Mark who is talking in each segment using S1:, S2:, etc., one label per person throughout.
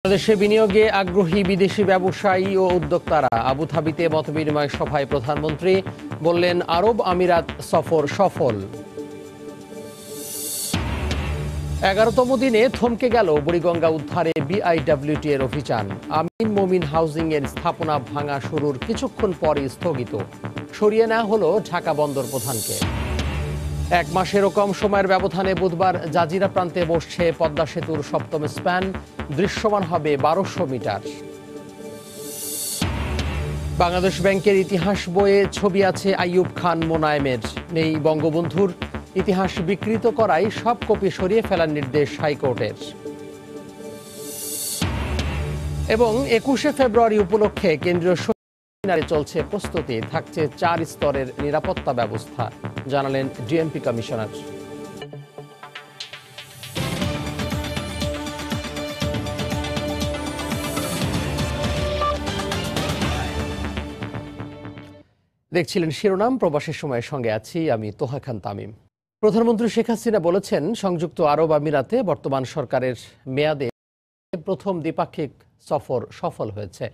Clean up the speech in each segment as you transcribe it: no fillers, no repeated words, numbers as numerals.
S1: বাংলাদেশে বিনিয়োগে আগ্রহী বিদেশি ব্যবসায়ী ও উদ্যোক্তারা আবুধাবিতে মতবিনিময় সভায় প্রধানমন্ত্রী বললেন, আরব আমিরাত সফর সফল। 11তম দিনে থমকে গেল বুড়িগঙ্গা উদ্ধারে বিআইডব্লিউটি এর অভিযান। আমিন মোমিন হাউজিং এর স্থাপনা ভাঙা শুরুর কিছুক্ষণ পরই স্থগিত। সরিয়ে নেওয়া হলো ঢাকা বন্দর প্রধানকে। এক মাসেরও কম সময়ের ব্যবধানে বুধবার জাজিরা প্রান্তে বসছে পদ্মা সেতুর 7ম স্প্যান। দৃশ্যমান হবে 1200 মিটার। বাংলাদেশ ব্যাংকের ইতিহাস বইয়ে ছবি আছে আইয়ুব খান মোনায়েমের। নেই বঙ্গবন্ধুর। ইতিহাস বিকৃত করায় সব কপি সরিয়ে ফেলার নির্দেশ হাইকোর্টের। এবং 21শে ফেব্রুয়ারি উপলক্ষে কেন্দ্রীয় সেমিনারে চলছে প্রস্তুতি। থাকছে 4 স্তরের নিরাপত্তা ব্যবস্থা, জানালেন ডিএমপি কমিশনার। দেখছিলেন শিরোনাম। প্রবাসের সময়ের সঙ্গে আছি আমি তোহা খান তামিম। প্রধানমন্ত্রী শেখ হাসিনা বলেছেন, সংযুক্ত আরব আমিরাতে বর্তমান সরকারের মেয়াদে প্রথম দ্বিপাক্ষিক সফর সফল হয়েছে।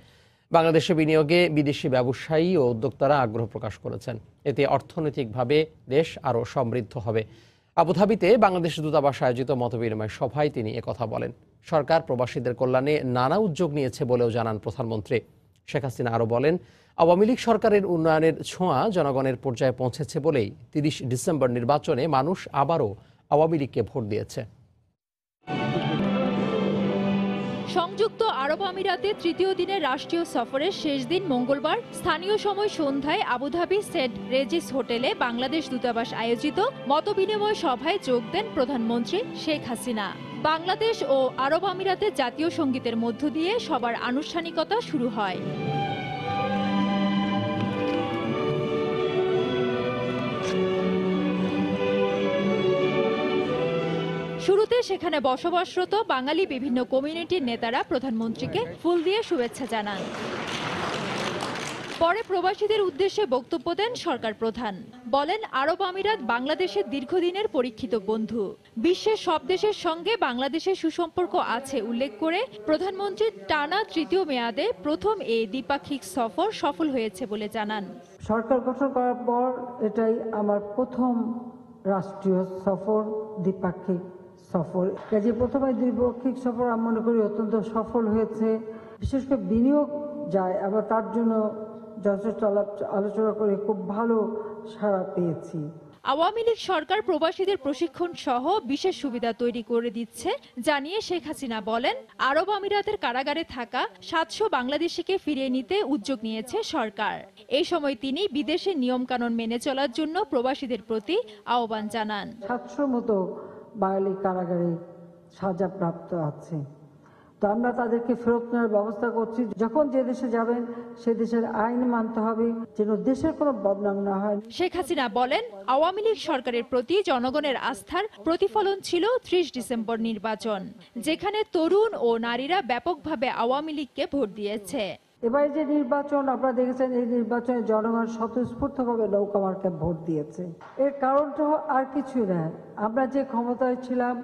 S1: বাংলাদেশে বিনিয়োগে বিদেশি ব্যবসায়ী ও উদ্যোক্তারা আগ্রহ প্রকাশ করেছেন। এতে অর্থনৈতিকভাবে দেশ আরও সমৃদ্ধ হবে। আবুধাবিতে বাংলাদেশ দূতাবাস আয়োজিত মতবিনিময় সভায় তিনি একথা বলেন। সরকার প্রবাসীদের কল্যাণে নানা উদ্যোগ নিয়েছে বলেও জানান প্রধানমন্ত্রী। শেখ হাসিনা আরও বলেন, আওয়ামী লীগ সরকারের উন্নয়নের ছোঁয়া জনগণের পর্যায়ে পৌঁছেছে বলেই 30 ডিসেম্বর নির্বাচনে মানুষ আবারও আওয়ামী লীগকে ভোট দিয়েছে।
S2: সংযুক্ত আরব আমিরাতে তৃতীয় দিনের রাষ্ট্রীয় সফরের শেষ দিন মঙ্গলবার স্থানীয় সময় সন্ধ্যায় আবুধাবি সেন্ট রেজিস হোটেলে বাংলাদেশ দূতাবাস আয়োজিত মতবিনিময় সভায় যোগ দেন প্রধানমন্ত্রী শেখ হাসিনা। বাংলাদেশ ও আরব আমিরাতের জাতীয় সঙ্গীতের মধ্য দিয়ে সবার আনুষ্ঠানিকতা শুরু হয়। শুরুতে সেখানে বসবাসরত বাঙালি বিভিন্ন কমিউনিটির নেতারা প্রধানমন্ত্রীকে ফুল দিয়ে শুভেচ্ছা জানান। পরে প্রবাসীদের উদ্দেশ্যে বক্তব্য দেন সরকার প্রধান। বলেন, আরব আমিরাত বাংলাদেশের দীর্ঘদিনের পরীক্ষিত বন্ধু। বিশ্বের সব দেশের সঙ্গে বাংলাদেশের সুসম্পর্ক আছে উল্লেখ করে প্রধানমন্ত্রীর টানা তৃতীয় মেয়াদে প্রথম এই দ্বিপাক্ষিক সফর সফল হয়েছে বলে জানান।
S3: সরকার গঠন করার পর এটাই আমার প্রথম রাষ্ট্রীয় সফর, দ্বিপাক্ষিক সফর। কাজে প্রথমে দ্বিপাক্ষিক সফর আমি মনে করি অত্যন্ত সফল হয়েছে। বিশেষ করে বিনিয়োগ যায়, আবার তার জন্য যথেষ্ট আলোচনা করে খুব ভালো সাড়া পেয়েছি।
S2: আওয়ামী লীগ সরকার প্রবাসীদের প্রশিক্ষণ সহ বিশেষ সুবিধা তৈরি করে দিচ্ছে জানিয়ে শেখ হাসিনা বলেন, আরব আমিরাতের কারাগারে থাকা 700 বাংলাদেশিকে ফিরিয়ে নিতে উদ্যোগ নিয়েছে সরকার। এই সময় তিনি বিদেশের নিয়মকানুন মেনে চলার জন্য প্রবাসীদের প্রতি আহ্বান জানান।
S3: 700 মতো বাঙালি কারাগারে সাজাপ্রাপ্ত আছে, তো আমরা তাদেরকে ফেরত নেওয়ার ব্যবস্থা করছি। যখন যে দেশে যাবেন সে দেশের আইন মানতে হবে, যেন দেশের কোনো বদনাম না হয়।
S2: শেখ হাসিনা বলেন, আওয়ামী লীগ সরকারের প্রতি জনগণের আস্থার প্রতিফলন ছিল 30 ডিসেম্বর নির্বাচন, যেখানে তরুণ ও নারীরা ব্যাপকভাবে আওয়ামী লীগকে ভোট দিয়েছে।
S3: এবারে যে নির্বাচন আপনারা দেখেছেন, এই নির্বাচনে জনগণ স্বতঃস্ফূর্তভাবে নৌকা মার্কায় ভোট দিয়েছে। এর কারণটা আর কিছুই না, আমরা যে ক্ষমতায় ছিলাম,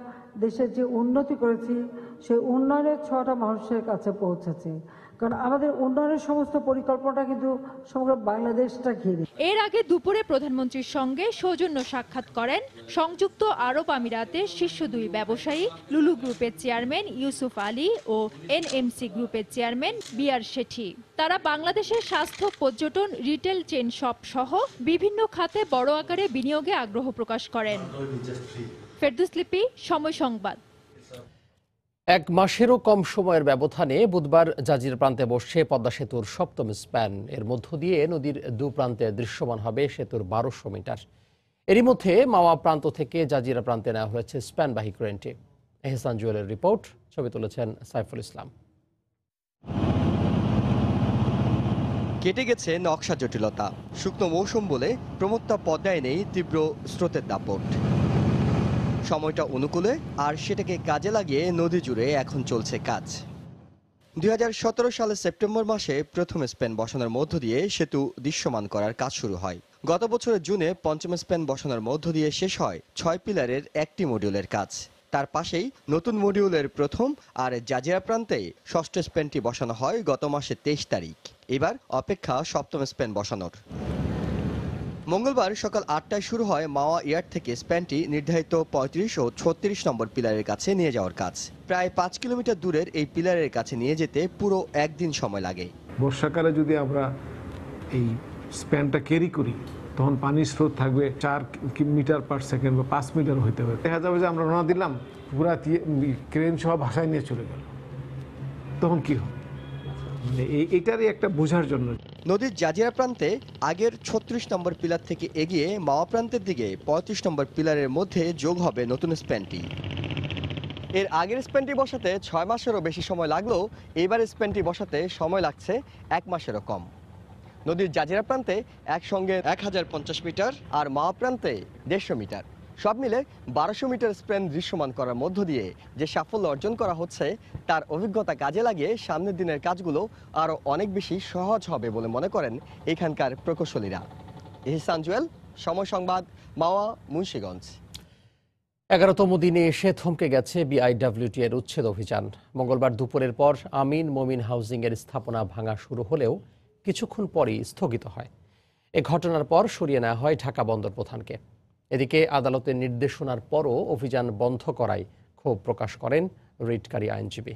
S3: দেশের যে উন্নতি করেছি, সেই উন্নয়নের ছোঁয়াটা মানুষের কাছে পৌঁছেছে। কারণ আমাদের উন্নয়নের সমস্ত পরিকল্পনাটা কিন্তু সমগ্র বাংলাদেশটা ঘিরে।
S2: এর আগে দুপুরে প্রধানমন্ত্রীর সঙ্গে সৌজন্য সাক্ষাৎ করেন সংযুক্ত আরব আমিরাতের শীর্ষ 2 ব্যবসায়ী লুলু গ্রুপের চেয়ারম্যান ইউসুফ আলী ও এনএমসি গ্রুপের চেয়ারম্যান বিআর শেঠি। তারা বাংলাদেশের স্বাস্থ্য, পর্যটন, রিটেল চেইন শপ সহ বিভিন্ন খাতে বড় আকারে বিনিয়োগে আগ্রহ প্রকাশ করেন। ফেরদৌস লিপি, সময় সংবাদ।
S1: এক মাসেরও কম সময়ের ব্যবধানে বুধবার জাজিরা প্রান্তে বসছে পদ্মা সেতুর 7ম স্প্যান। এর মধ্য দিয়ে নদীর দুপ্রান্তে দৃশ্যমান হবে সেতুর 1200 মিটার। এরই মধ্যে মাওয়া প্রান্ত থেকে জাজিরা প্রান্তে নেওয়া হয়েছে স্প্যানবাহী ক্রেনটি। এহসান জুয়েলের রিপোর্ট, ছবি তুলেছেন সাইফুল ইসলাম।
S4: কেটে গেছে নকশা জটিলতা। শুকনো মৌসুম বলে প্রমত্তা পদ্মায় নেই তীব্র স্রোতের দাপট। সময়টা অনুকূলে, আর সেটাকে কাজে লাগিয়ে নদী জুড়ে এখন চলছে কাজ। 2017 সালের সেপ্টেম্বর মাসে প্রথম স্প্যান বসানোর মধ্য দিয়ে সেতু দৃশ্যমান করার কাজ শুরু হয়। গত বছরের জুনে 5ম স্প্যান বসানোর মধ্য দিয়ে শেষ হয় 6 পিলারের একটি মডিউলের কাজ। তার পাশেই নতুন মডিউলের প্রথম আর জাজিরা প্রান্তে ষষ্ঠ স্প্যানটি বসানো হয় গত মাসের 23 তারিখ। এবার অপেক্ষা সপ্তম স্প্যান বসানোর। মঙ্গলবার সকাল 8টায় শুরু হয় মাওয়া ইয়ার্ড থেকে স্প্যানটি নির্ধারিত 35 ও 36 নম্বর পিলারের কাছে নিয়ে যাওয়ার কাজ। প্রায় 5 কিলোমিটার দূরের এই পিলারের কাছে নিয়ে যেতে পুরো একদিন সময় লাগে।
S5: বর্ষাকালে যদি আমরা এই স্প্যানটা ক্যারি করি তখন পানির স্রোত থাকবে 4 মিটার পার সেকেন্ড বা 5 মিটার হইতে হবে। দেখা যাবে যে আমরা রওনা দিলাম, পুরা ক্রেন সহ ভাসায় নিয়ে চলে গেল, তখন কি হবে? এইটারই একটা বোঝার জন্য
S4: নদীর জাজিরা প্রান্তে আগের 36 নম্বর পিলার থেকে এগিয়ে মাওয়া প্রান্তের দিকে 35 নম্বর পিলারের মধ্যে যোগ হবে নতুন স্প্যানটি। এর আগের স্প্যানটি বসাতে 6 মাসেরও বেশি সময় লাগলেও এবার স্প্যানটি বসাতে সময় লাগছে 1 মাসেরও কম। নদীর জাজিরা প্রান্তে একসঙ্গে 1050 মিটার আর মাওয়া প্রান্তে 150 মিটার, সব মিলে 1200 মিটার স্প্যান দৃশ্যমান করার মধ্য দিয়ে যে সাফল্য অর্জন করা হচ্ছে তার অভিজ্ঞতা কাজে লাগিয়ে সামনের দিনের কাজগুলো আরও অনেক বেশি সহজ হবে বলে মনে করেন এখানকার প্রকৌশলীরা। ইহসান জুয়েল, সময় সংবাদ, মাওয়া, মুন্সিগঞ্জ।
S1: 11তম দিনে এসে থমকে গেছে বিআইডব্লিউটি এর উচ্ছেদ অভিযান। মঙ্গলবার দুপুরের পর আমিন মোমিন হাউজিং এর স্থাপনা ভাঙা শুরু হলেও কিছুক্ষণ পরই স্থগিত হয়। এ ঘটনার পর সরিয়ে নেওয়া হয় ঢাকা বন্দর প্রধানকে। এদিকে আদালতের নির্দেশনার পরও অভিযান বন্ধ করায় ক্ষোভ প্রকাশ করেন রিটকারী আইনজীবী।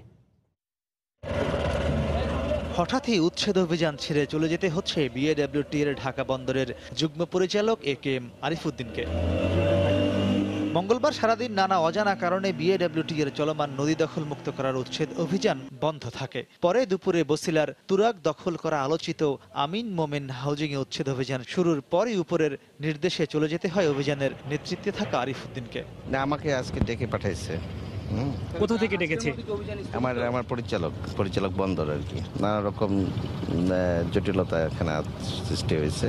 S6: হঠাৎই উচ্ছেদ অভিযান ছেড়ে চলে যেতে হচ্ছে বিআইডব্লিউটি এর ঢাকা বন্দরের যুগ্ম পরিচালক একেএম আরিফউদ্দিনকে। মঙ্গলবার সারাদিন নানা অজানা কারণে বিআইডব্লিউটি এর চলমান নদী দখল মুক্ত করার উচ্ছেদ অভিযান বন্ধ থাকে। পরে দুপুরে বসিলার তুরাগ দখল করা আলোচিত আমিন মোমেন হাউজিং এ উচ্ছেদ অভিযান শুরুর পরই উপরের নির্দেশে চলে যেতে হয় অভিযানের নেতৃত্বে থাকা আরিফউদ্দিনকে।
S7: না, আমাকে আজকে ডেকে পাঠাইছে।
S8: কোথা থেকে ডেকেছে?
S7: আমার পরিচালক বন্দর আর কি। নানা রকম জটিলতা এখানে সৃষ্টি হয়েছে।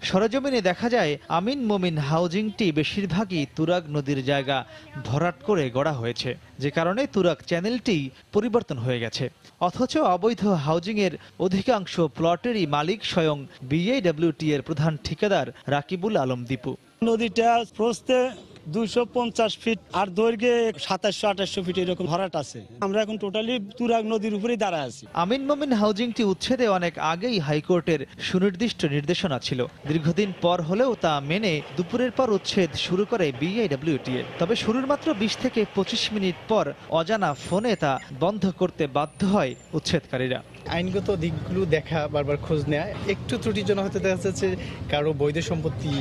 S6: সরেজমিনে দেখা যায় আমিন মোমিন হাউজিংটি বেশিরভাগই তুরাগ নদীর জায়গা ভরাট করে গড়া হয়েছে, যে কারণে তুরাগ চ্যানেলটি পরিবর্তন হয়ে গেছে। অথচ অবৈধ হাউজিং এর অধিকাংশ প্লটেরই মালিক স্বয়ং বিআইডব্লিউটি এর প্রধান ঠিকাদার রাকিবুল আলম দীপু।
S8: নদীটা প্রস্থে 250 ফিট আর দৈর্ঘ্যে 2700-2800 ফিট এরকম ভরাট আছে। আমরা এখন টোটালি তুরাগ নদীর উপরেই দাঁড়ায় আছি।
S6: আমিন মোমিন হাউজিংটি উচ্ছেদে অনেক আগেই হাইকোর্টের সুনির্দিষ্ট নির্দেশনা ছিল। দীর্ঘদিন পর হলেও তা মেনে দুপুরের পর উচ্ছেদ শুরু করে বিআইডব্লিউটি। তবে শুরুর মাত্র 20 থেকে 25 মিনিট পর অজানা ফোনে তা বন্ধ করতে বাধ্য হয় উচ্ছেদকারীরা।
S9: আইনগত দিকগুলো দেখা, বারবার খোঁজ নেওয়া, একটু ত্রুটির জন্য হতে দেখা যাচ্ছে কারো বৈধ সম্পত্তি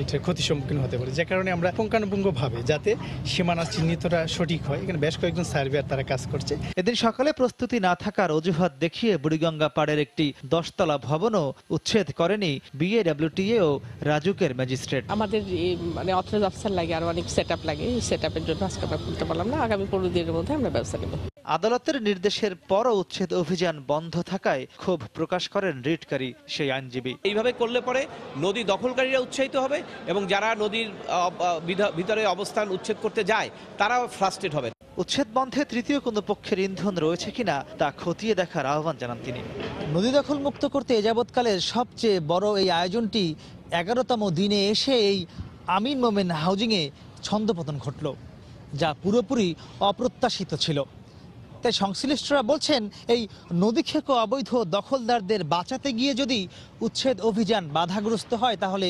S9: এটার ক্ষতির সম্মুখীন হতে পারে, যে কারণে আমরা পুঙ্খানুপুঙ্খভাবে যাতে সীমানা চিহ্নিতটা সঠিক হয়, এখানে বেশ কয়েকজন সার্ভেয়ার তারা কাজ করছে।
S6: এদিন সকালে প্রস্তুতি না থাকার অজুহাত দেখিয়ে বুড়িগঙ্গা পাড়ের একটি 10তলা ভবনও উচ্ছেদ করেনি বিআইডব্লিউটিএ ও রাজুকের ম্যাজিস্ট্রেট।
S10: আমাদের মানে অথরাইজ অফিসার লাগে আর অনেক সেটআপ লাগে, এই সেটআপের জন্য আজকে আমরা করতে পারলাম না। আগামী 15 দিনের মধ্যে আমরা ব্যবস্থা নেব।
S6: আদালতের নির্দেশের পরও উচ্ছেদ অভিযান বন্ধ থাকায় ক্ষোভ প্রকাশ করেন রিটকারী সেই আইনজীবী।
S11: এইভাবে করলে পরে নদী দখলকারীরা উৎসাহিত হবে এবং যারা নদীর ভিতরে অবস্থান উচ্ছেদ করতে যায় তারাও ফ্রাস্ট্রেট হবে।
S6: উচ্ছেদ বন্ধে তৃতীয় কোনো পক্ষের ইন্ধন রয়েছে কিনা তা খতিয়ে দেখার আহ্বান জানান তিনি। নদী দখল মুক্ত করতে এযাবৎকালের সবচেয়ে বড় এই আয়োজনটি 11তম দিনে এসে এই আমিন মোমেন হাউজিংয়ে ছন্দপতন ঘটল, যা পুরোপুরি অপ্রত্যাশিত ছিল। তাই সংশ্লিষ্টরা বলছেন, এই নদীক্ষেক অবৈধ দখলদারদের বাঁচাতে গিয়ে যদি উচ্ছেদ অভিযান বাধাগ্রস্ত হয় তাহলে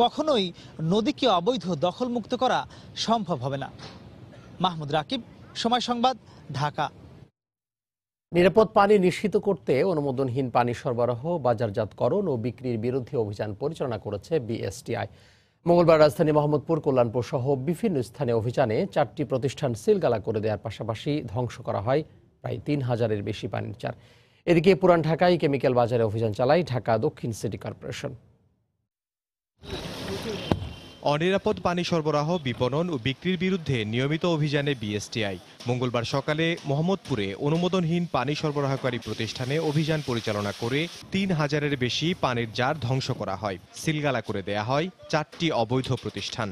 S6: কখনোই নদীকে অবৈধ দখলমুক্ত করা সম্ভব হবে না। মাহমুদ রাকিব, সময় সংবাদ, ঢাকা।
S1: নিরাপদ পানি নিশ্চিত করতে অনুমোদনহীন পানি সরবরাহ, বাজারজাতকরণ ও বিক্রির বিরুদ্ধে অভিযান পরিচালনা করেছে বিএসটিআই। মঙ্গলবার রাজধানী মোহাম্মদপুর, কল্যাণপুর সহ বিভিন্ন স্থানে অভিযানে 4টি প্রতিষ্ঠান সিলগালা করে দেওয়ার পাশাপাশি ধ্বংস করা হয় প্রায় 3000-এর বেশি পানির জার। এদিকে পুরান ঢাকায় কেমিক্যাল বাজারে অভিযান চালায় ঢাকা দক্ষিণ সিটি কর্পোরেশন।
S12: অনিরাপদ পানি সরবরাহ, বিপণন ও বিক্রির বিরুদ্ধে নিয়মিত অভিযানে বিএসটিআই মঙ্গলবার সকালে মোহাম্মদপুরে অনুমোদনহীন পানি সরবরাহকারী প্রতিষ্ঠানে অভিযান পরিচালনা করে 3000-এর বেশি পানির জার ধ্বংস করা হয়। সিলগালা করে দেয়া হয় 4টি অবৈধ প্রতিষ্ঠান।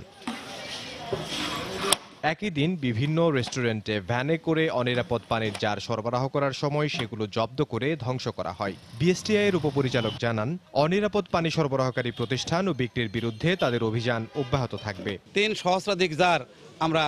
S12: একই দিন বিভিন্ন রেস্টুরেন্টে ভ্যানে করে অনিরাপদ পানির জার সরবরাহ করার সময় সেগুলো জব্দ করে ধ্বংস করা হয়। বিএসটিআই এর উপপরিচালক জানান, অনিরাপদ পানি সরবরাহকারী প্রতিষ্ঠান ও বিক্রির বিরুদ্ধে তাদের অভিযান অব্যাহত থাকবে।
S13: 3 সহস্রাধিক জার আমরা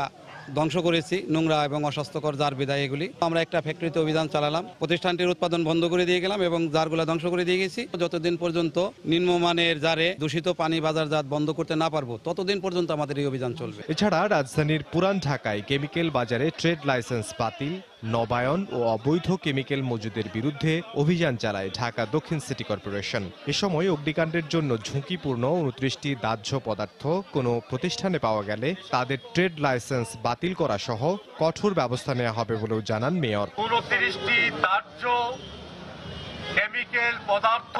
S13: ধ্বংস করেছি, নোংরা এবং অস্বাস্থ্যকর জার বিদায় এগুলি। আমরা একটা ফ্যাক্টরিতে অভিযান চালালাম, প্রতিষ্ঠানটির উৎপাদন বন্ধ করে দিয়ে গেলাম এবং জারগুলো ধ্বংস করে দিয়ে গেছি। যতদিন পর্যন্ত নিম্নমানের জারে দূষিত পানি বাজারজাত বন্ধ করতে না পারবো ততদিন পর্যন্ত আমাদের এই অভিযান চলবে।
S12: এছাড়া রাজধানীর পুরান ঢাকায় কেমিক্যাল বাজারে ট্রেড লাইসেন্স বাতিল, নবায়ন ও অবৈধ কেমিক্যাল মজুদের বিরুদ্ধে অভিযান চালায় ঢাকা দক্ষিণ সিটি কর্পোরেশন। এ সময় অগ্নিকাণ্ডের জন্য ঝুঁকিপূর্ণ 29টি দাহ্য পদার্থ কোনো প্রতিষ্ঠানে পাওয়া গেলে তাদের ট্রেড লাইসেন্স বাতিল করা সহ কঠোর ব্যবস্থা নেওয়া হবে বলেও জানান মেয়র।
S14: 29টি দাহ্য কেমিক্যাল পদার্থ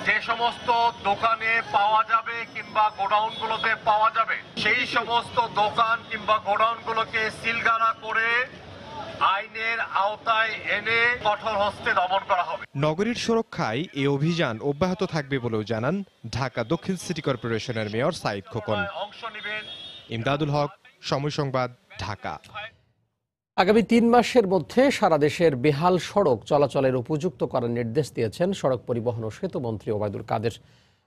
S14: যে সমস্ত দোকানে পাওয়া যাবে কিংবা গোডাউনগুলোতে পাওয়া যাবে, সেই সমস্ত দোকান কিংবা গোডাউনগুলোকে সিলগালা করে আইনের আওতায় এনে কঠোর হস্তে দমন করা হবে।
S12: নগরীর সুরক্ষায় এই অভিযান অব্যাহত থাকবে বলেও জানান ঢাকা দক্ষিণ সিটি কর্পোরেশনের মেয়র সাইদ খোকন। ইমদাদুল হক, সময় সংবাদ, ঢাকা।
S1: আগামী 3 মাসের মধ্যে সারা দেশের বেহাল সড়ক চলাচলের উপযুক্ত করার নির্দেশ দিয়েছেন সড়ক পরিবহন ও সেতুমন্ত্রী ওবায়দুল কাদের।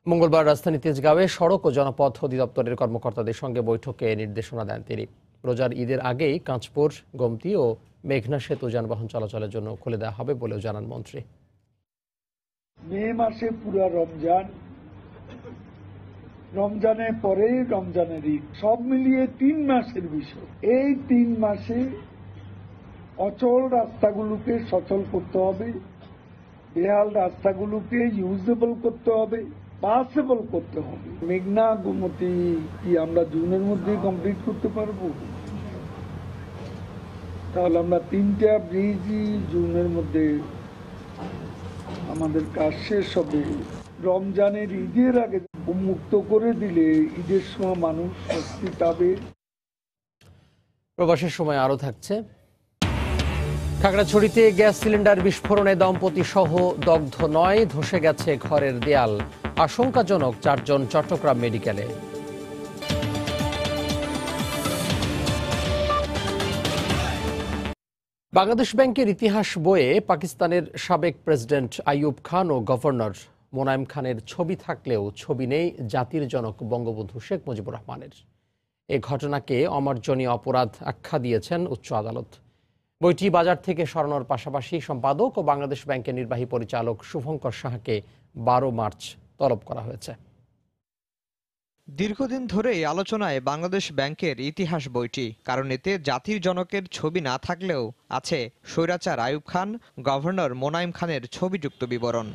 S1: মঙ্গলবার রাজধানী তেজগাঁওয়ে সড়ক ও জনপথ অধিদপ্তরের কর্মকর্তাদের সঙ্গে বৈঠকে নির্দেশনা দেন তিনি। রোজার ঈদের আগেই কাঁচপুর, গোমতী ও মেঘনা সেতু যানবাহন চলাচলের জন্য খুলে দেওয়া হবে বলেও জানান মন্ত্রী।
S15: মে মাসে পুরো রমজান, রমজানের পরে রমজানের ঈদ, সব মিলিয়ে 3 মাসের বিষয়। এই 3 মাসে অচল রাস্তাগুলোকে সচল করতে হবে, বেহাল রাস্তাগুলোকে ইউজেবল করতে হবে, পাসেবল করতে হবে। মেঘনা গোমতী কি আমরা জুনের মধ্যে কমপ্লিট করতে পারবো? তাহলে আমরা 3টা ব্রিজই জুনের মধ্যে আমাদের কাজ শেষ হবে। রমজানের ঈদের আগে উন্মুক্ত করে দিলে ঈদের সময় মানুষ স্বস্তি পাবে।
S1: প্রবাসের সময় আরও থাকছে। খাগড়াছড়িতে গ্যাস সিলিন্ডার বিস্ফোরণে দম্পতি সহ দগ্ধ 9, ধসে গেছে ঘরের দেয়াল, আশঙ্কাজনক 4 জন চট্টগ্রাম মেডিকেলে। বাংলাদেশ ব্যাংকের ইতিহাস বইয়ে পাকিস্তানের সাবেক প্রেসিডেন্ট আইয়ুব খান ও গভর্নর মোনায়েম খানের ছবি থাকলেও ছবি নেই জাতির জনক বঙ্গবন্ধু শেখ মুজিবুর রহমানের। এ ঘটনাকে অমার্জনীয় অপরাধ আখ্যা দিয়েছেন উচ্চ আদালত। বইটি বাজার থেকে সরানোর পাশাপাশি সম্পাদক ও বাংলাদেশ ব্যাংকের নির্বাহী পরিচালক শুভঙ্কর সাহাকে 12 মার্চ তলব করা হয়েছে।
S16: দীর্ঘদিন ধরেই আলোচনায় বাংলাদেশ ব্যাংকের ইতিহাস বইটি, কারণ এতে জাতির জনকের ছবি না থাকলেও আছে স্বৈরাচার আইয়ুব খান, গভর্নর মোনায়েম খানের ছবিযুক্ত বিবরণ।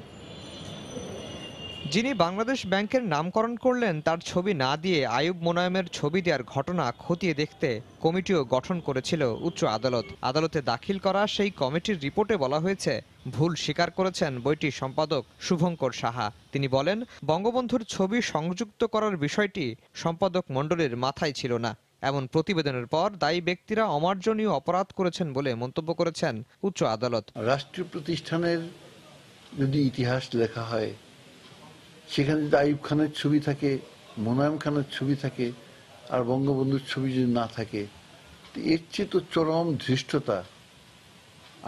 S16: যিনি বাংলাদেশ ব্যাংকের নামকরণ করলেন তার ছবি না দিয়ে আইয়ুব মোনায়েমের ছবি দেওয়ার ঘটনা খতিয়ে দেখতে কমিটিও গঠন করেছিল উচ্চ আদালত। আদালতে দাখিল করা সেই কমিটির রিপোর্টে বলা হয়েছে, ভুল স্বীকার করেছেন বইটির সম্পাদক শুভঙ্কর সাহা। তিনি বলেন, বঙ্গবন্ধুর ছবি সংযুক্ত করার বিষয়টি সম্পাদক মণ্ডলীর মাথায় ছিল না। এমন প্রতিবেদনের পর দায়ী ব্যক্তিরা অমার্জনীয় অপরাধ করেছেন বলে মন্তব্য করেছেন উচ্চ আদালত।
S17: রাষ্ট্রীয় প্রতিষ্ঠানের যদি ইতিহাস লেখা হয়, সেখানে যদি আইয়ুব খানের ছবি থাকে, মোনায়েম খানের ছবি থাকে, আর বঙ্গবন্ধুর ছবি যদি না থাকে, এর চেয়ে তো চরম ধৃষ্টতা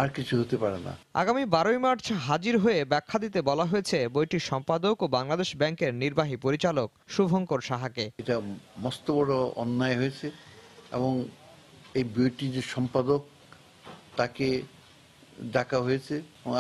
S17: আর কিছু হতে পারে না।
S16: আগামী 12 মার্চ হাজির হয়ে ব্যাখ্যা দিতে বলা হয়েছে বইটির সম্পাদক ও বাংলাদেশ ব্যাংকের নির্বাহী পরিচালক শুভঙ্কর সাহাকে।
S17: এটা মস্ত বড় অন্যায় হয়েছে এবং এই বইটির যে সম্পাদক তাকে ডাকা হয়েছে।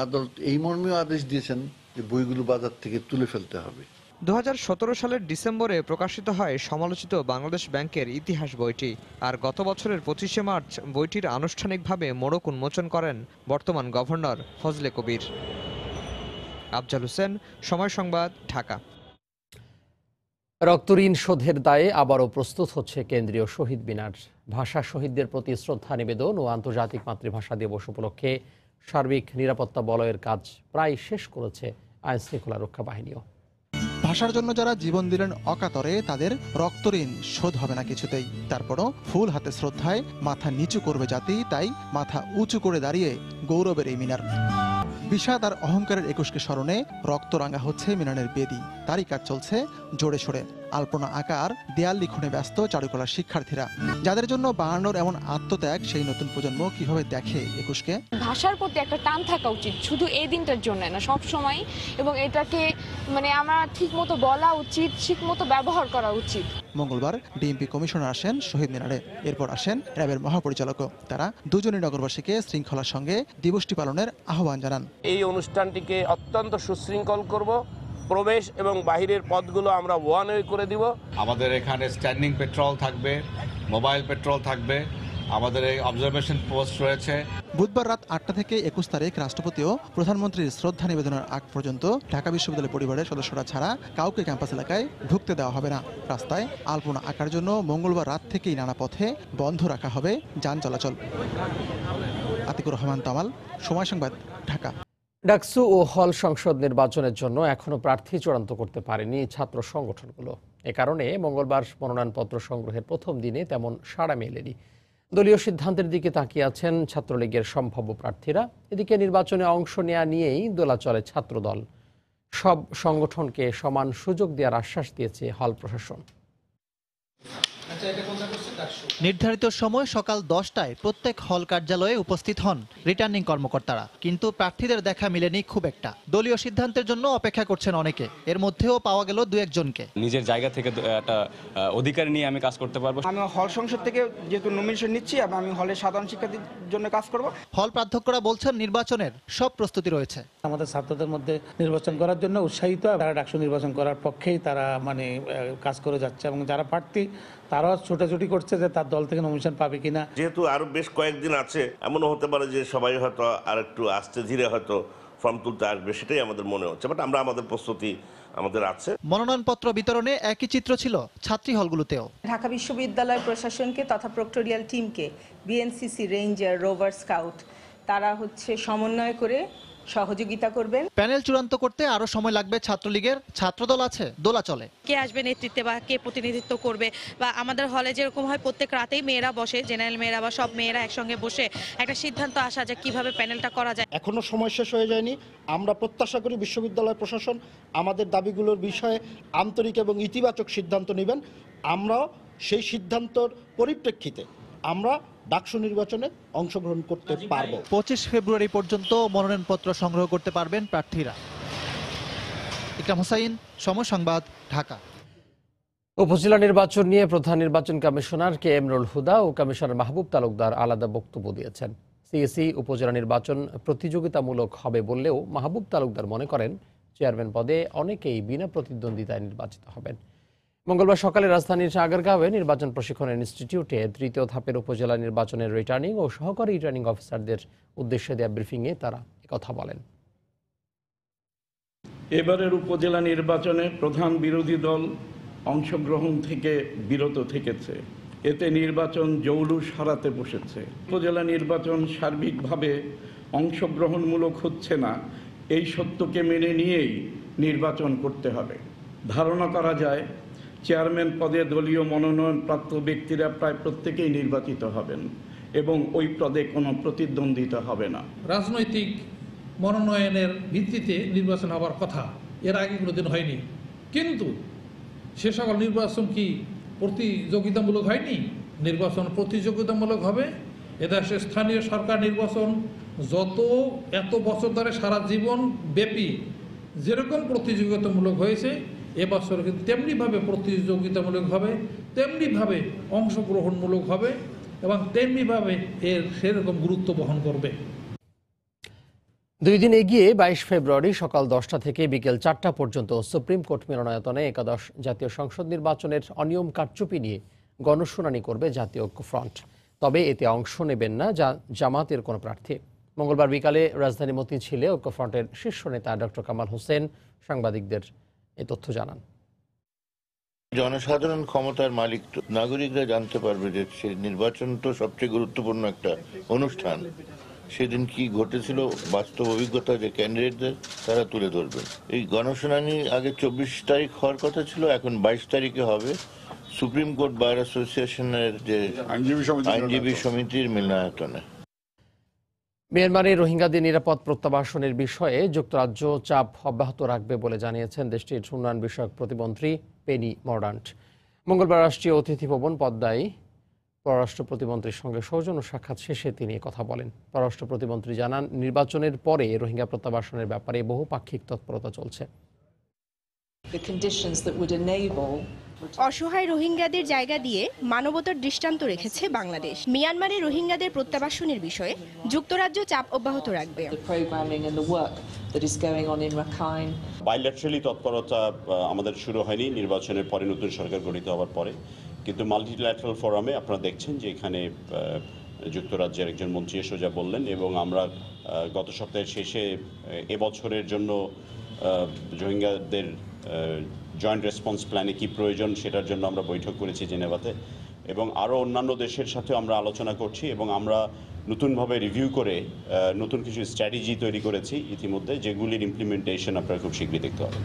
S17: আদালত এই মর্মেও আদেশ দিয়েছেন যে বইগুলো বাজার থেকে তুলে ফেলতে হবে।
S16: 2017 সালের ডিসেম্বরে প্রকাশিত হয় সমালোচিত বাংলাদেশ ব্যাংকের ইতিহাস বইটি, আর গত বছরের 25শে মার্চ বইটির আনুষ্ঠানিকভাবে মোড়ক উন্মোচন করেন বর্তমান গভর্নর ফজলে কবির। আফজাল হোসেন, সময় সংবাদ, ঢাকা।
S1: রক্তঋণ শোধের দায়ে আবারও প্রস্তুত হচ্ছে কেন্দ্রীয় শহীদ মিনার। ভাষা শহীদদের প্রতি শ্রদ্ধা নিবেদন ও আন্তর্জাতিক মাতৃভাষা দিবস উপলক্ষে সার্বিক নিরাপত্তা বলয়ের কাজ প্রায় শেষ করেছে আইনশৃঙ্খলা রক্ষা বাহিনীও।
S18: ভাষার জন্য যারা জীবন দিলেন অকাতরে, তাদের রক্তঋণ শোধ হবে না কিছুতেই। তারপরও ফুল হাতে শ্রদ্ধায় মাথা নিচু করবে জাতি, তাই মাথা উঁচু করে দাঁড়িয়ে গৌরবের এই মিনার। বিষাদ আর অহংকারের 21কে স্মরণে রক্ত রাঙা হচ্ছে মিনারের বেদি। তারই কাজ চলছে জোরে সোরে। আলপনা আঁকার দেয়াল লিখনে ব্যস্ত চারুকলার শিক্ষার্থীরা, যাদের জন্য বায়ান্নর এমন আত্মত্যাগ সেই নতুন প্রজন্ম কিভাবে দেখে ২১কে।
S19: ভাষার প্রতি একটা টান থাকা উচিত, শুধু এই দিনটার জন্য না, সব সময়, এবং এটাকে আমরা ঠিক মতো বলা উচিত, ঠিক মতো ব্যবহার করা উচিত।
S18: মঙ্গলবার ডিএমপি কমিশনার আসেন শহীদ মিনারে, এরপর আসেন র্যাবের মহাপরিচালকও। তারা দুজনই নগরবাসীকে শৃঙ্খলার সঙ্গে দিবসটি পালনের আহ্বান জানান।
S20: এই অনুষ্ঠানটিকে অত্যন্ত সুশৃঙ্খল করব, প্রবেশ এবং বাহিরের পথগুলো আমরা ওয়ান ওয়ে করে দিব।
S21: আমাদের এখানে স্ট্যান্ডিং পেট্রোল থাকবে, মোবাইল পেট্রোল থাকবে, আমাদের এই অবজারভেশন পোস্ট রয়েছে।
S18: বুধবার রাত ৮টা থেকে ২১ তারিখ রাষ্ট্রপতিও প্রধানমন্ত্রীর শ্রদ্ধা নিবেদনের আগ পর্যন্ত ঢাকা বিশ্ববিদ্যালয় পরিবারের সদস্যরা ছাড়া কাউকে ক্যাম্পাস এলাকায় ঢুকতে দেওয়া হবে না। রাস্তায় আলপনা আঁকার জন্য মঙ্গলবার রাত থেকেই নানা পথে বন্ধ রাখা হবে যান চলাচল। আতিকুর রহমান তামাল, সময় সংবাদ, ঢাকা।
S1: ডাকসু ও হল সংসদ নির্বাচনের জন্য এখনো প্রার্থী চূড়ান্ত করতে পারেনি ছাত্র সংগঠনগুলো। এ কারণে মঙ্গলবার মনোনয়নপত্র সংগ্রহের প্রথম দিনে তেমন সাড়া মেলেনি। দলীয় সিদ্ধান্তের দিকে তাকিয়ে আছেন ছাত্রলীগের সম্ভাব্য প্রার্থীরা। এদিকে নির্বাচনে অংশ নেওয়া নিয়েই দোলাচলে ছাত্রদল। সব সংগঠনকে সমান সুযোগ দেওয়ার আশ্বাস দিয়েছে হল প্রশাসন।
S6: নির্ধারিত সময় সকাল 10টায় প্রত্যেক হল কার্যালয়ে উপস্থিত হন রিটার্নিং কর্মকর্তারা, কিন্তু প্রার্থীদের দেখা মিলেনি খুব একটা। দলীয় সিদ্ধান্তের জন্য অপেক্ষা করছেন অনেকে, এর মধ্যেও পাওয়া গেল 2-1জনকে।
S22: নিজের জায়গা থেকে একটা অধিকার নিয়ে আমি কাজ করতে পারবো।
S23: আমি হল সংসদ থেকে যেহেতু নমিনেশন নিচ্ছি, আমি হলের সাধারণ শিক্ষার্থীর জন্য কাজ করব।
S6: হল প্রাধ্যক্ষরা বলছেন নির্বাচনের সব প্রস্তুতি রয়েছে।
S24: আমাদের ছাত্রদের মধ্যে নির্বাচন করার জন্য উৎসাহিত, তারা ডাকসু নির্বাচন করার পক্ষেই তারা কাজ করে যাচ্ছে, এবং যারা প্রার্থী তারাও ছোটাছুটি করছে যে তার দল থেকে নমিনেশন পাবে কিনা।
S25: যেহেতু আরো বেশ কয়েকদিন আছে, এমনও হতে পারে যে সবাই হয়তো আর একটু আস্তে ধীরে হয়তো ফর্ম তুলতে আসবে, সেটাই আমাদের মনে হচ্ছে। বাট আমরা আমাদের প্রস্তুতি আমাদের আছে।
S6: মনোনয়নপত্র বিতরণে একই চিত্র ছিল ছাত্রী হলগুলোতেও।
S26: ঢাকা বিশ্ববিদ্যালয় প্রশাসনকে তথা প্রক্টোরিয়াল টিমকে বিএনসিসি, রেঞ্জার, রোভার স্কাউট তারা সমন্বয় করে সহযোগিতা করবেন।
S6: প্যানেল চূড়ান্ত করতে আরো সময় লাগবে ছাত্রলীগের। ছাত্রদল আছে দোলাচলে।
S27: কে আসবে নেতৃত্বে বা কে প্রতিনিধিত্ব করবে, বা আমাদের হলে যেরকম হয় প্রত্যেক রাতেই মেয়েরা বসে, জেনারেল মেয়েরা বা সব মেয়েরা একসঙ্গে বসে একটা সিদ্ধান্ত আসা যে কিভাবে প্যানেলটা করা যায়।
S28: এখনো সময় শেষ হয়ে যায়নি। আমরা প্রত্যাশা করি বিশ্ববিদ্যালয় প্রশাসন আমাদের দাবিগুলোর বিষয়ে আন্তরিক এবং ইতিবাচক সিদ্ধান্ত নেবেন। আমরাও সেই সিদ্ধান্তর পরিপ্রেক্ষিতে আমরা ডাকসু নির্বাচনে অংশগ্রহণ করতে পারব।
S6: 25 ফেব্রুয়ারি পর্যন্ত মনোনয়নপত্র সংগ্রহ করতে পারবেন প্রার্থীরা। ইকরাম হোসাইন, সময় সংবাদ, ঢাকা।
S1: উপজেলা নির্বাচন নিয়ে প্রধান নির্বাচন commissioner K M Nurul Huda ও কমিশনার মাহবুব তালুকদার আলাদা বক্তব্য দিয়েছেন। সিএসি উপজেলা নির্বাচন প্রতিযোগিতামূলক হবে বললেও মাহবুব তালুকদার মনে করেন চেয়ারম্যান পদে অনেকেই বিনা প্রতিদ্বন্দ্বিতায় নির্বাচিত হবেন। মঙ্গলবার সকালে রাজধানীর আগারগাঁওয়ে নির্বাচন প্রশিক্ষণ ইনস্টিটিউটে তৃতীয় ধাপের উপজেলা নির্বাচনের রিটার্নিং ও সহকারী রিটার্নিং অফিসারদের উদ্দেশ্যে দেওয়া ব্রিফিংয়ে তারা একথা বলেন।
S29: এবারের উপজেলা নির্বাচনে প্রধান বিরোধী দল অংশগ্রহণ থেকে বিরত থেকেছে। এতে নির্বাচন জৌলুস হারাতে বসেছে। উপজেলা নির্বাচন সার্বিকভাবে অংশগ্রহণমূলক হচ্ছে না, এই সত্যকে মেনে নিয়েই নির্বাচন করতে হবে। ধারণা করা যায় চেয়ারম্যান পদে দলীয় মনোনয়নপ্রাপ্ত ব্যক্তিরা প্রায় প্রত্যেকেই নির্বাচিত হবেন এবং ওই পদে কোনো প্রতিদ্বন্দ্বিতা হবে না।
S30: রাজনৈতিক মনোনয়নের ভিত্তিতে নির্বাচন হওয়ার কথা এর আগে কোনোদিন হয়নি, কিন্তু সে সকল নির্বাচন কি প্রতিযোগিতামূলক হয়নি? নির্বাচন প্রতিযোগিতামূলক হবে। এদেশে স্থানীয় সরকার নির্বাচন এত বছর ধরে সারা জীবন ব্যাপী যেরকম প্রতিযোগিতামূলক হয়েছে, এবছর কিন্তু তেমনিভাবে প্রতিযোগিতামূলক হবে, তেমনিভাবে অংশগ্রহণমূলক হবে এবং তেমনিভাবে এর সেরকম গুরুত্ব বহন করবে।
S1: 2 দিন এগিয়ে 22 ফেব্রুয়ারি সকাল 10টা থেকে বিকেল 4টা পর্যন্ত সুপ্রিম কোর্ট মিলনায়তনে একাদশ জাতীয় সংসদ নির্বাচনের অনিয়ম কারচুপি নিয়ে গণশুনানি করবে জাতীয় ঐক্যফ্রন্ট। তবে এতে অংশ নেবেন না জামাতের কোনো প্রার্থী। মঙ্গলবার বিকালে রাজধানী মতিঝিলে ঐক্যফ্রন্টের শীর্ষ নেতা ডক্টর কামাল হোসেন সাংবাদিকদের এই তথ্য জানান।
S31: জনসাধারণ ক্ষমতার মালিক, নাগরিকরা জানতে পারবে যে সেই নির্বাচন তো সবচেয়ে গুরুত্বপূর্ণ একটা অনুষ্ঠান। সেদিন কি ঘটেছিল বাস্তব অভিজ্ঞতা যে ক্যান্ডিডেটদের তারা তুলে ধরবেন। এই গণশুনানি আগে 24 তারিখ হওয়ার কথা ছিল, এখন 22 তারিখে হবে সুপ্রিম কোর্ট বার অ্যাসোসিয়েশনের যে আইনজীবী সমিতির মিলনায়তনে।
S1: মিয়ানমারে রোহিঙ্গাদের নিরাপদ প্রত্যাবাসনের বিষয়ে যুক্তরাজ্য চাপ অব্যাহত রাখবে বলে জানিয়েছেন দেশটির উন্নয়ন বিষয়ক প্রতিমন্ত্রী পেনি মর্ডান্ট। মঙ্গলবার রাষ্ট্রীয় অতিথি ভবন পদ্মায় পররাষ্ট্র প্রতিমন্ত্রীর সঙ্গে সৌজন্য সাক্ষাৎ শেষে তিনি কথা বলেন। পররাষ্ট্র প্রতিমন্ত্রী জানান, নির্বাচনের পরে রোহিঙ্গা প্রত্যাবাসনের ব্যাপারে বহুপাক্ষিক তৎপরতা চলছে।
S2: অসহায় রোহিঙ্গাদের জায়গা দিয়ে মানবতার দৃষ্টান্ত রেখেছে বাংলাদেশ। মিয়ানমারে রোহিঙ্গাদের প্রত্যাবাসনের বিষয়ে যুক্তরাজ্য চাপ অব্যাহত রাখবে।
S3: বাইল্যাটারালি তৎপরতা আমাদের শুরু হয়নি নির্বাচনের পরে, নতুন সরকার গঠিত হওয়ার পরে, কিন্তু মাল্টিল্যাটারাল ফোরামে আপনারা দেখছেন যে এখানে যুক্তরাজ্যের একজন মন্ত্রী এসে যা বললেন, এবং আমরা গত সপ্তাহের শেষে এবছরের জন্য রোহিঙ্গাদের জয়েন্ট রেসপন্স প্ল্যানে কি প্রয়োজন সেটার জন্য আমরা বৈঠক করেছি জেনেভাতে, এবং আরও অন্যান্য দেশের সাথেও আমরা আলোচনা করছি, এবং আমরা নতুনভাবে রিভিউ করে নতুন কিছু স্ট্র্যাটেজি তৈরি করেছি ইতিমধ্যে, যেগুলির ইমপ্লিমেন্টেশন আপনারা খুব শীঘ্রই দেখতে পাবেন।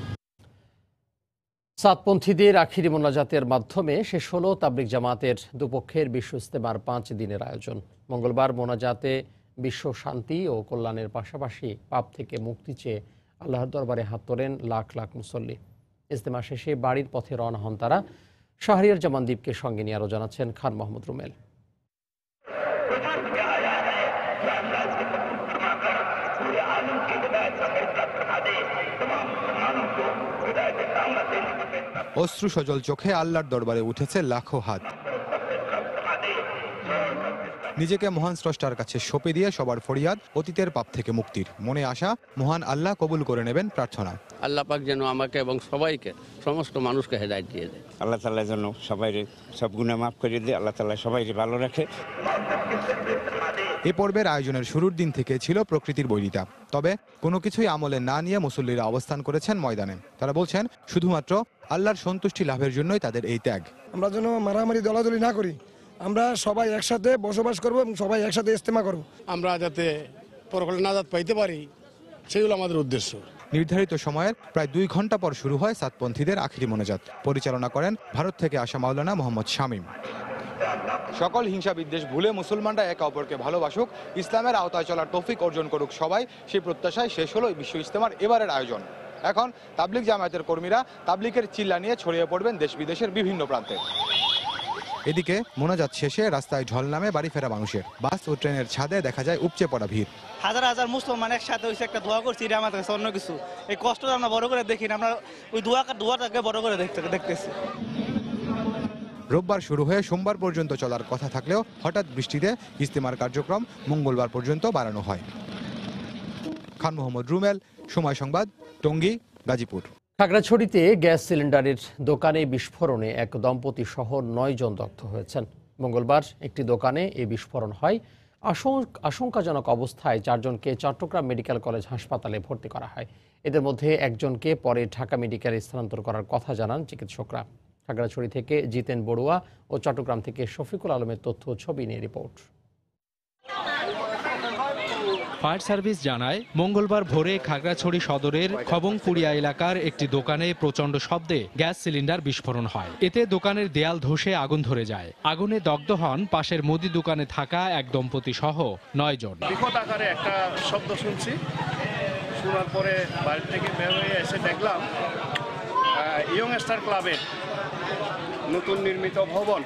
S1: সাতপন্থীদের আখিরি মোনাজাতের মাধ্যমে শেষ হলো তাবলিগ জামাতের দুপক্ষের বিশ্ব ইজতেমার 5 দিনের আয়োজন। মঙ্গলবার মোনাজাতে বিশ্ব শান্তি ও কল্যাণের পাশাপাশি পাপ থেকে মুক্তি চেয়ে আল্লাহর দরবারে হাত তোলেন লাখ লাখ মুসল্লি। ইজতেমা শেষে বাড়ির পথে রওনা হন তারা। শাহরিয়ার জামান দ্বীপকে সঙ্গে নিয়ে আরও জানাচ্ছেন খান মোহাম্মদ রুমেল।
S4: অশ্রু সজল চোখে আল্লাহর দরবারে উঠেছে লাখো হাত। নিজেকে মহান স্রষ্টার কাছে সঁপে দিয়ে সবার ফরিয়াদ অতীতের পাপ থেকে মুক্তির। মনে আশা মহান আল্লাহ কবুল করে নেবেন প্রার্থনা।
S5: আল্লাহ পাক যেন আমাকে এবং সবাইকে, সমস্ত মানুষকে হেদায়েত দিয়ে দেয়।
S7: আল্লাহ তাআলা যেন সবাই সব গুনাহ মাফ করে দিয়ে আল্লাহ তাআলা সবাইকে ভালো রাখে।
S4: এ পর্বের আয়োজনের শুরুর দিন থেকে ছিল প্রকৃতির বৈরিতা। তবে কোনো কিছুই আমলে না নিয়ে মুসল্লিরা অবস্থান করেছেন ময়দানে। তারা বলছেন, শুধুমাত্র আল্লাহর সন্তুষ্টি লাভের জন্যই তাদের এই ত্যাগ।
S8: আমরা যেন মারামারি দলাদলি না করি, আমরা সবাই একসাথে বসবাস করব এবং সবাই একসাথে ইজতেমা করব।
S9: আমরা যাতে পরকালে নাজাত পাইতে পারি, সেগুলো আমাদের উদ্দেশ্য।
S4: নির্ধারিত সময়ের প্রায় 2 ঘন্টা পর শুরু হয় সাতপন্থীদের আখিরি মোনাজাত। পরিচালনা করেন ভারত থেকে আসা মাওলানা মোহাম্মদ শামীম। সকল হিংসা বিদ্বেষ ভুলে মুসলমানরা একে অপরকে ভালোবাসুক, ইসলামের আওতায় চলার তৌফিক অর্জন করুক সবাই, সেই প্রত্যাশায় শেষ হলো বিশ্ব ইজতেমার এবারের আয়োজন। এখন তাবলিগ জামায়াতের কর্মীরা তাবলিগের চিল্লা নিয়ে ছড়িয়ে পড়বেন দেশ বিদেশের বিভিন্ন প্রান্তে। এদিকে মোনাজাত শেষে রাস্তায় ঢল নামে বাড়ি ফেরা মানুষের। বাস ও ট্রেনের ছাদে দেখা যায় উপচে পড়া ভিড়।
S10: হাজার হাজার মুসলমান একসাথে হয়েছে, একটা দোয়া করছি, এটা আমাদের কাছে অন্য কিছু। এই কষ্টটা আমরা বড় করে দেখি না, আমরা ওই দোয়াটাকে বড় করে দেখতেছি।
S4: রোববার শুরু হয়ে সোমবার পর্যন্ত চলার কথা থাকলেও হঠাৎ বৃষ্টিতে ইজতেমার কার্যক্রম মঙ্গলবার পর্যন্ত বাড়ানো হয়। খান মোহাম্মদ রুমেল, সময় সংবাদ, টঙ্গী, গাজীপুর।
S1: খাগড়াছড়িতে গ্যাস সিলিন্ডারের দোকানে বিস্ফোরণে এক দম্পতি সহ 9 জন দগ্ধ হয়েছেন। মঙ্গলবার একটি দোকানে এই বিস্ফোরণ হয়। আশঙ্কাজনক অবস্থায় 4 জনকে চট্টগ্রাম মেডিকেল কলেজ হাসপাতালে ভর্তি করা হয়। এদের মধ্যে একজনকে পরে ঢাকা মেডিকেলে স্থানান্তর করার কথা জানান চিকিৎসকরা। খাগড়াছড়ি থেকে জিতেন বড়ুয়া ও চট্টগ্রাম থেকে শফিকুল আলমের তথ্য ছবি নিয়ে রিপোর্ট।
S11: ফায়ার সার্ভিস জানায়, মঙ্গলবার ভোরে খাগড়াছড়ি সদরের খবংপুরিয়া এলাকার একটি দোকানে প্রচণ্ড শব্দে গ্যাস সিলিন্ডার বিস্ফোরণ হয়। এতে দোকানের দেয়াল ধসে আগুন ধরে যায়। আগুনে দগ্ধ হন পাশের মুদি দোকানে থাকা এক দম্পতি সহ 9 জন।
S13: বিকট আকারে একটা শব্দ শুনছি, শোনার পরে বাড়ি থেকে বের হয়ে এসে দেখলাম ইয়ং স্টার ক্লাবের নতুন নির্মিত ভবন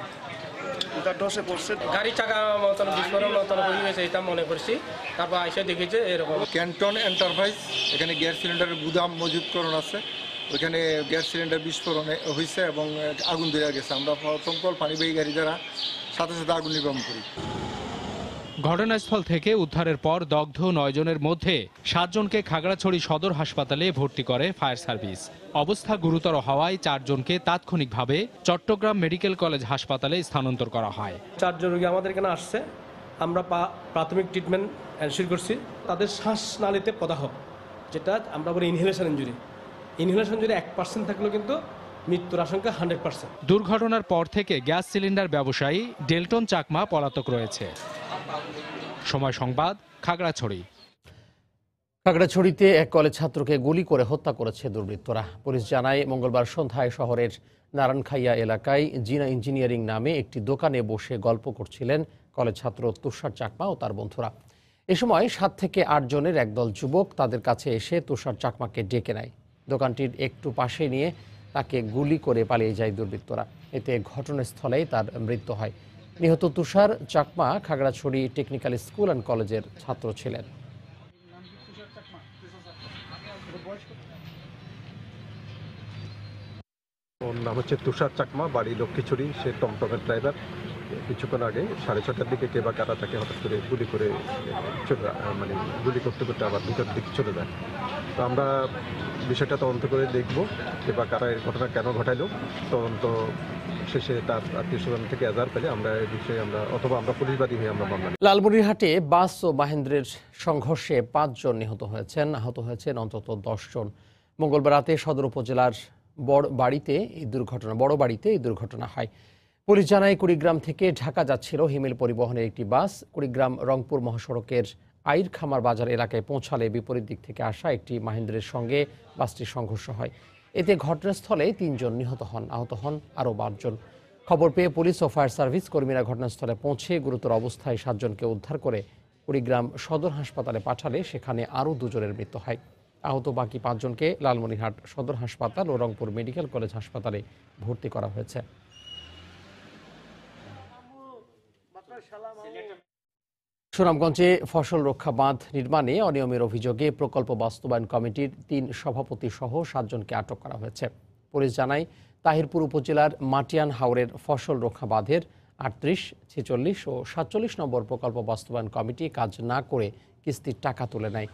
S13: ধসে পড়ছে।
S14: গাড়ি চাকা মতন বিস্ফোরণ মতন হয়ে গেছে এটা মনে করছি। তারপর এসে দেখি যে এরকম।
S32: ক্যান্টন এন্টারপ্রাইজ, এখানে গ্যাস সিলিন্ডারের গুদাম মজুতকরণ আছে, ওইখানে গ্যাস সিলিন্ডার বিস্ফোরণ হয়েছে এবং আগুন ধরে গেছে। আমরা দমকল পানিবাহী গাড়ি দ্বারা সাথে সাথে আগুন নির্বাপন করি।
S11: ঘটনাস্থল থেকে উদ্ধারের পর দগ্ধ 9 জনের মধ্যে 7 জনকে খাগড়াছড়ি সদর হাসপাতালে ভর্তি করে ফায়ার সার্ভিস। অবস্থা গুরুতর হওয়ায় 4 জনকে তাৎক্ষণিকভাবে চট্টগ্রাম মেডিকেল কলেজ হাসপাতালে স্থানান্তর করা হয়।
S14: 4 জন রোগী আমাদের এখানে আসছে, আমরা প্রাথমিক ট্রিটমেন্ট এনশিওর করছি। তাদের শ্বাসনালীতে প্রদাহ, যেটা আমরা বলি ইনহেলেশন ইনজুরি। ইনহেলেশন ইনজুরি 1% থাকলেও কিন্তু মৃত্যুর আশঙ্কা 100%।
S11: দুর্ঘটনার পর থেকে গ্যাস সিলিন্ডার ব্যবসায়ী ডেলটন চাকমা পলাতক রয়েছে। সময় সংবাদ, খাগড়াছড়ি।
S1: খাগড়াছড়িতে এক কলেজ ছাত্রকে গুলি করে হত্যা করেছে দুর্বৃত্তরা। পুলিশ জানায়, মঙ্গলবার সন্ধ্যায় শহরের নারায়ণখাইয়া এলাকায় জিনা ইঞ্জিনিয়ারিং নামে একটি দোকানে বসে গল্প করছিলেন কলেজ ছাত্র তুষার চাকমা ও তার বন্ধুরা। এ সময় 7 থেকে 8 জনের একদল যুবক তাদের কাছে এসে তুষার চাকমাকে ডেকে নেয়। দোকানটির একটু পাশে নিয়ে তাকে গুলি করে পালিয়ে যায় দুর্বৃত্তরা। এতে ঘটনাস্থলেই তার মৃত্যু হয়। নিহত Tushar Chakma Khagrachhari technical school and কলেজের ছাত্র ছিলেন।
S12: ওর নাম হচ্ছে তুষার চাকমা, বাড়ি লক্ষ্মীছড়ি। সে টমটমের ড্রাইভার। কিছুক্ষণ আগে 6:30টার দিকে কে বা কারা তাকে হঠাৎ করে গুলি করে গুলি করতে করতে আবার ভিতর দিকে চলে যায়। তো আমরা বিষয়টা তদন্ত করে দেখব কে বা কারা এই ঘটনা কেন ঘটাইলো। তদন্ত শেষে তার আত্মীয়স্বজন থেকে এজাহার পেলে আমরা এই বিষয়ে অথবা আমরা পুলিশবাদী হয়ে আমরা মামলা।
S1: লালমনিরহাটে বাস ও মাহেন্দ্রের সংঘর্ষে 5 জন নিহত হয়েছেন, আহত হয়েছেন অন্তত 10 জন। মঙ্গলবার রাতে সদর উপজেলার বড় বাড়িতে এই দুর্ঘটনা হয়। পুলিশ জানায় কুড়িগ্রাম থেকে ঢাকা যাচ্ছিল হিমেল পরিবহনের একটি বাস। কুড়িগ্রাম রংপুর মহাসড়কের আইর খামার বাজার এলাকায় পৌঁছালে বিপরীত দিক থেকে আসা একটি মাহেন্দ্রের সঙ্গে বাসটির সংঘর্ষ হয়। এতে ঘটনাস্থলে 3 জন নিহত হন, আহত হন আরও 12 জন। খবর পেয়ে পুলিশ ও ফায়ার সার্ভিস কর্মীরা ঘটনাস্থলে পৌঁছে গুরুতর অবস্থায় 7 জনকে উদ্ধার করে কুড়িগ্রাম সদর হাসপাতালে পাঠালে সেখানে আরও 2 জনের মৃত্যু হয়। আহত বাকি 5 জনকে লালমনিরহাট সদর হাসপাতাল ও রংপুর মেডিকেল কলেজ হাসপাতালে ভর্তি করা হয়েছে। সুনামগঞ্জে ফসল রক্ষা বাঁধ নির্মাণে অনিয়মের অভিযোগে প্রকল্প বাস্তবায়ন কমিটির 3 সভাপতি সহ 7 জনকে আটক করা হয়েছে। পুলিশ জানায় তাহিরপুর উপজেলার মাটিয়ান হাওরের ফসল রক্ষা বাঁধের 38, 46 ও 47 নম্বর প্রকল্প বাস্তবায়ন কমিটি কাজ না করে কিস্তির টাকা তুলে নেয়।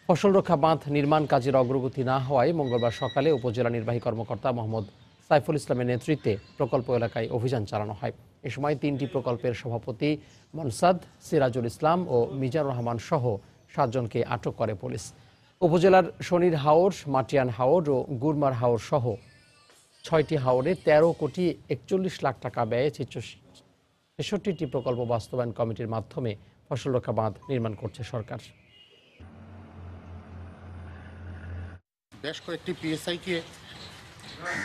S1: ফসল রক্ষা বাঁধ নির্মাণ কাজের অগ্রগতি না হওয়ায় মঙ্গলবার সকালে উপজেলা নির্বাহী কর্মকর্তা মোহাম্মদ সাইফুল ইসলামের নেতৃত্বে প্রকল্প এলাকায় অভিযান চালানো হয়। এ সময় 3টি প্রকল্পের সভাপতি মনসাদ, সিরাজুল ইসলাম ও মিজানুর রহমান সহ 7 জনকে আটক করে পুলিশ। উপজেলার শনির হাওর, মাটিয়ান হাওর ও গুরমার হাওর সহ 6টি হাওরে 13 কোটি 41 লাখ টাকা ব্যয়ে 66টি প্রকল্প বাস্তবায়ন কমিটির মাধ্যমে ফসল রক্ষা বাঁধ নির্মাণ করছে সরকার।
S15: বেশ কয়েকটি পিএসআইকে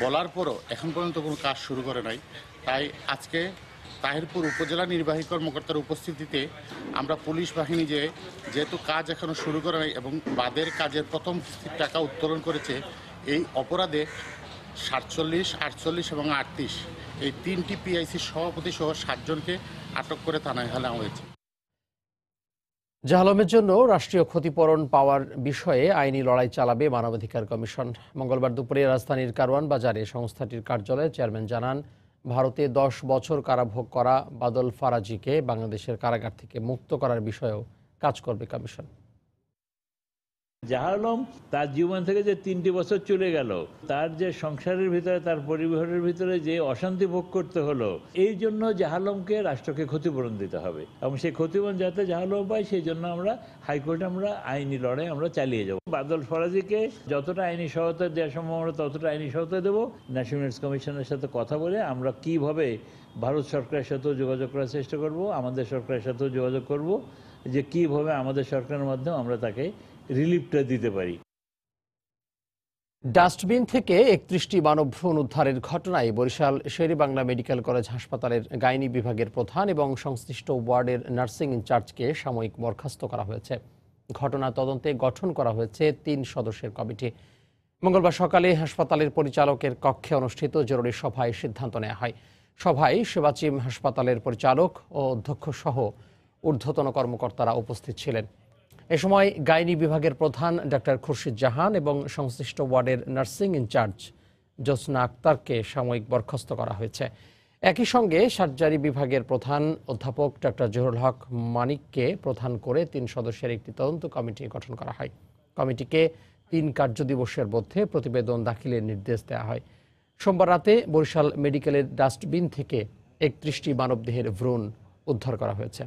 S15: বলার পরও এখন পর্যন্ত কোনো কাজ শুরু করে নাই। তাই আজকে তাহিরপুর উপজেলা নির্বাহী কর্মকর্তার উপস্থিতিতে আমরা পুলিশ বাহিনী যেহেতু কাজ এখনো শুরু করে নাই এবং বাঁধের কাজের প্রথম কিস্তির টাকা উত্তোলন করেছে, এই অপরাধে 47, 48 এবং 38 এই 3টি পিআইসি সভাপতি সহ 7 জনকে আটক করে থানায় হানা হয়েছে।
S1: জাহালমের জন্য রাষ্ট্রীয় ক্ষতিপূরণ পাওয়ার বিষয়ে আইনি লড়াই চালাবে মানবাধিকার কমিশন। মঙ্গলবার দুপুরে রাজধানীর কারওয়ান বাজারে সংস্থাটির কার্যালয়ে চেয়ারম্যান জানান, ভারতে 10 বছর কারাভোগ করা বাদল ফারাজিকে বাংলাদেশের কারাগার থেকে মুক্ত করার বিষয়েও কাজ করবে কমিশন।
S16: জাহালম তার জীবন থেকে যে 3টি বছর চলে গেল, তার যে সংসারের ভিতরে, তার পরিবারের ভিতরে যে অশান্তি ভোগ করতে হলো, এই জন্য জাহালমকে রাষ্ট্রকে ক্ষতিপূরণ দিতে হবে এবং সেই ক্ষতিপূরণ যাতে জাহালম পায় সেই জন্য আমরা হাইকোর্টে আমরা আইনি লড়াই আমরা চালিয়ে যাব। বাদল ফরাজিকে যতটা আইনি সহায়তা দেওয়া সম্ভব আমরা ততটা আইনি সহায়তা দেবো। ন্যাশনাল হিউম্যান রাইটস কমিশনের সাথে কথা বলে আমরা কিভাবে ভারত সরকারের সাথেও যোগাযোগ করার চেষ্টা করব, আমাদের সরকারের সাথেও যোগাযোগ করব যে কিভাবে আমাদের সরকারের মাধ্যমে আমরা তাকে রিলিফটা দিতে পারি।
S1: ডাস্টবিন থেকে 31টি মানব ভ্রূণ উদ্ধারের ঘটনায় বরিশাল শের-ই-বাংলা মেডিকেল কলেজ হাসপাতালের গাইনি বিভাগের প্রধান এবং সংশ্লিষ্ট ওয়ার্ডের নার্সিং ইনচার্জকে সাময়িক বরখাস্ত করা হয়েছে। ঘটনা তদন্তে গঠন করা হয়েছে 3 সদস্যের কমিটি। মঙ্গলবার সকালে হাসপাতালের পরিচালকের কক্ষে অনুষ্ঠিত জরুরি সভায় সিদ্ধান্ত নেওয়া হয়। সভায় সেবাচিম হাসপাতালের পরিচালক ও অধ্যক্ষ সহ ঊর্ধ্বতন কর্মকর্তারা উপস্থিত ছিলেন। এ সময় গাইনি বিভাগের প্রধান ডাক্তার খুরশিদ জাহান এবং সংশ্লিষ্ট ওয়ার্ডের নার্সিং ইনচার্জ জোসনা আক্তারকে সাময়িক বরখাস্ত করা হয়েছে। একই সঙ্গে সার্জারি বিভাগের প্রধান অধ্যাপক ডাক্তার জহুরুল হক মানিককে প্রধান করে 3 সদস্যের একটি তদন্ত কমিটি গঠন করা হয়। কমিটিকে 3 কার্যদিবসের মধ্যে প্রতিবেদন দাখিলের নির্দেশ দেওয়া হয়। সোমবার রাতে বরিশাল মেডিকেলের ডাস্টবিন থেকে 31টি মানবদেহের ভ্রূণ উদ্ধার করা হয়েছে।